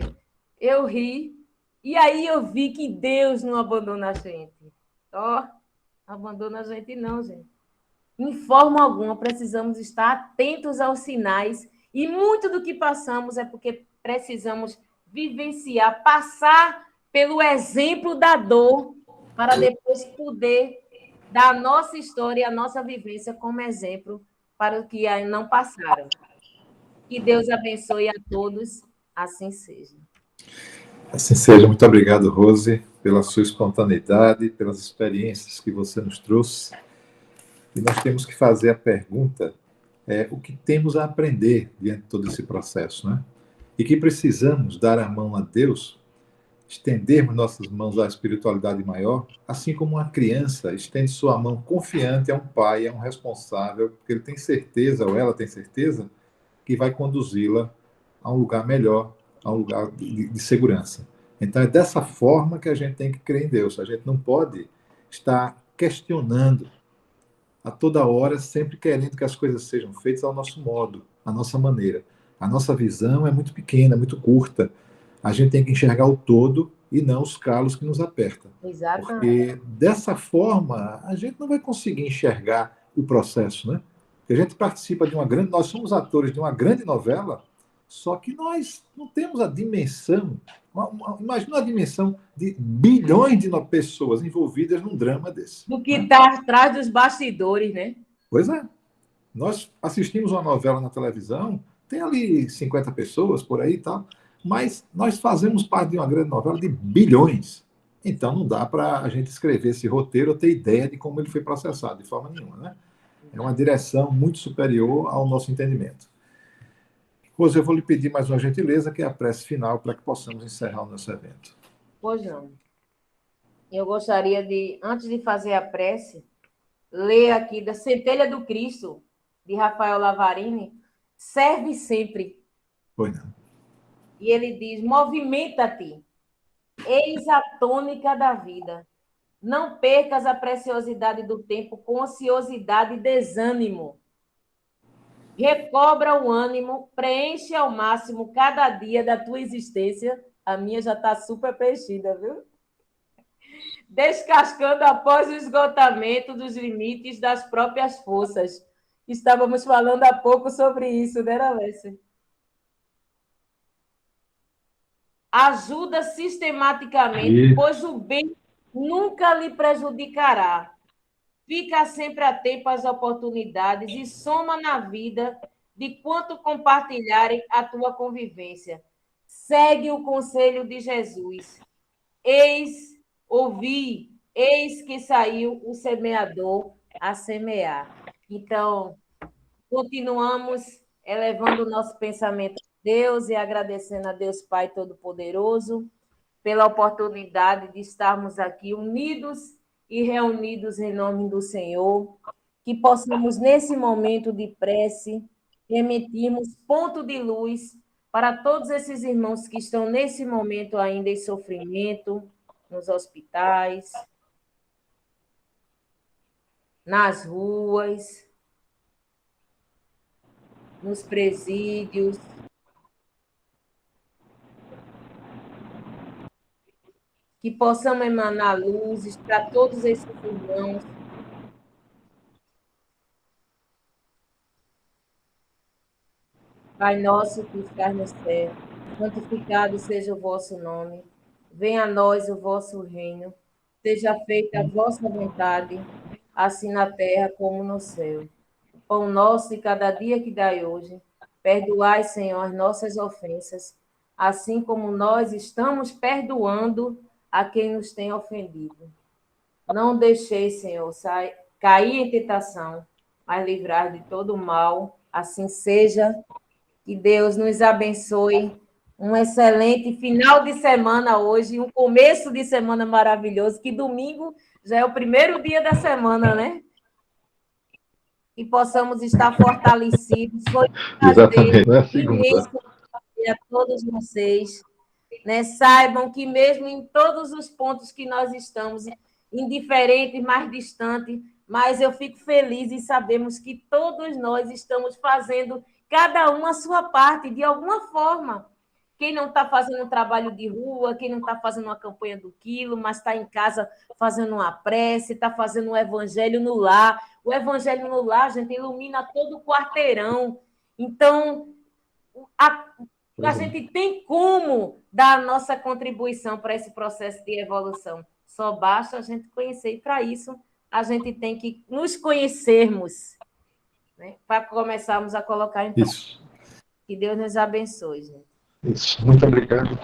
Eu ri. E aí eu vi que Deus não abandona a gente. Ó, abandona a gente não, gente. Em forma alguma, precisamos estar atentos aos sinais. E muito do que passamos é porque precisamos vivenciar, passar pelo exemplo da dor, para depois poder dar a nossa história, a nossa vivência como exemplo para os que ainda não passaram. Que Deus abençoe a todos, assim seja. Assim seja. Muito obrigado, Rose, pela sua espontaneidade, pelas experiências que você nos trouxe. E nós temos que fazer a pergunta, o que temos a aprender diante de todo esse processo, né? E que precisamos dar a mão a Deus, estendermos nossas mãos à espiritualidade maior, assim como uma criança estende sua mão confiante a um pai, a um responsável, porque ele tem certeza, ou ela tem certeza, que vai conduzi-la a um lugar melhor, a um lugar de segurança. Então, é dessa forma que a gente tem que crer em Deus. A gente não pode estar questionando a toda hora, sempre querendo que as coisas sejam feitas ao nosso modo, à nossa maneira. A nossa visão é muito pequena, muito curta. A gente tem que enxergar o todo e não os calos que nos apertam. Exatamente. Porque dessa forma a gente não vai conseguir enxergar o processo, né? Porque a gente participa de uma grande, nós somos atores de uma grande novela, só que nós não temos a dimensão, imagina a dimensão de bilhões de pessoas envolvidas num drama desse. Do que Né? está atrás dos bastidores, né? Pois é. Nós assistimos uma novela na televisão, tem ali 50 pessoas por aí e tal, mas nós fazemos parte de uma grande novela de bilhões. Então não dá para a gente escrever esse roteiro ou ter ideia de como ele foi processado, de forma nenhuma. Né? É uma direção muito superior ao nosso entendimento. Rose, eu vou lhe pedir mais uma gentileza, que é a prece final, para que possamos encerrar o nosso evento. Pois não. Eu gostaria de, antes de fazer a prece, ler aqui da Centelha do Cristo, de Rafael Lavarini, serve sempre. Pois não. E ele diz: movimenta-te, eis a tônica da vida. Não percas a preciosidade do tempo com ociosidade e desânimo. Recobra o ânimo, preenche ao máximo cada dia da tua existência. A minha já está super preenchida, viu? Descascando após o esgotamento dos limites das próprias forças. Estávamos falando há pouco sobre isso, né, Alessia? Ajuda sistematicamente, pois o bem nunca lhe prejudicará. Fica sempre atento às oportunidades e soma na vida de quanto compartilharem a tua convivência. Segue o conselho de Jesus. Eis que saiu o semeador a semear. Então, continuamos elevando o nosso pensamento a Deus e agradecendo a Deus Pai Todo-Poderoso pela oportunidade de estarmos aqui unidos e reunidos em nome do Senhor, que possamos, nesse momento de prece, emitirmos ponto de luz para todos esses irmãos que estão nesse momento ainda em sofrimento, nos hospitais, nas ruas, nos presídios. Que possamos emanar luzes para todos esses irmãos. Pai nosso que estás no céu, santificado seja o vosso nome. Venha a nós o vosso reino. Seja feita a vossa vontade, assim na terra como no céu. O pão nosso de cada dia que dai hoje. Perdoai, Senhor, as nossas ofensas, assim como nós estamos perdoando a quem nos tem ofendido. Não deixeis, Senhor, cair em tentação, mas livrar de todo mal. Assim seja. Que Deus nos abençoe. Um excelente final de semana hoje, um começo de semana maravilhoso, que domingo já é o primeiro dia da semana, né? E possamos estar fortalecidos. Foi um prazer Exatamente, não é a segunda. imenso a todos vocês. Né? Saibam que mesmo em todos os pontos que nós estamos, indiferentes, mais distantes, mas eu fico feliz em sabermos que todos nós estamos fazendo, cada um a sua parte, de alguma forma. Quem não está fazendo um trabalho de rua, quem não está fazendo uma campanha do quilo, mas está em casa fazendo uma prece, está fazendo um evangelho no lar. O evangelho no lar, gente, ilumina todo o quarteirão. Então, a gente tem como dar a nossa contribuição para esse processo de evolução. Só basta a gente conhecer, e para isso a gente tem que nos conhecermos, né? Para começarmos a colocar em prática. Isso. Que Deus nos abençoe, gente. Isso. Muito obrigado.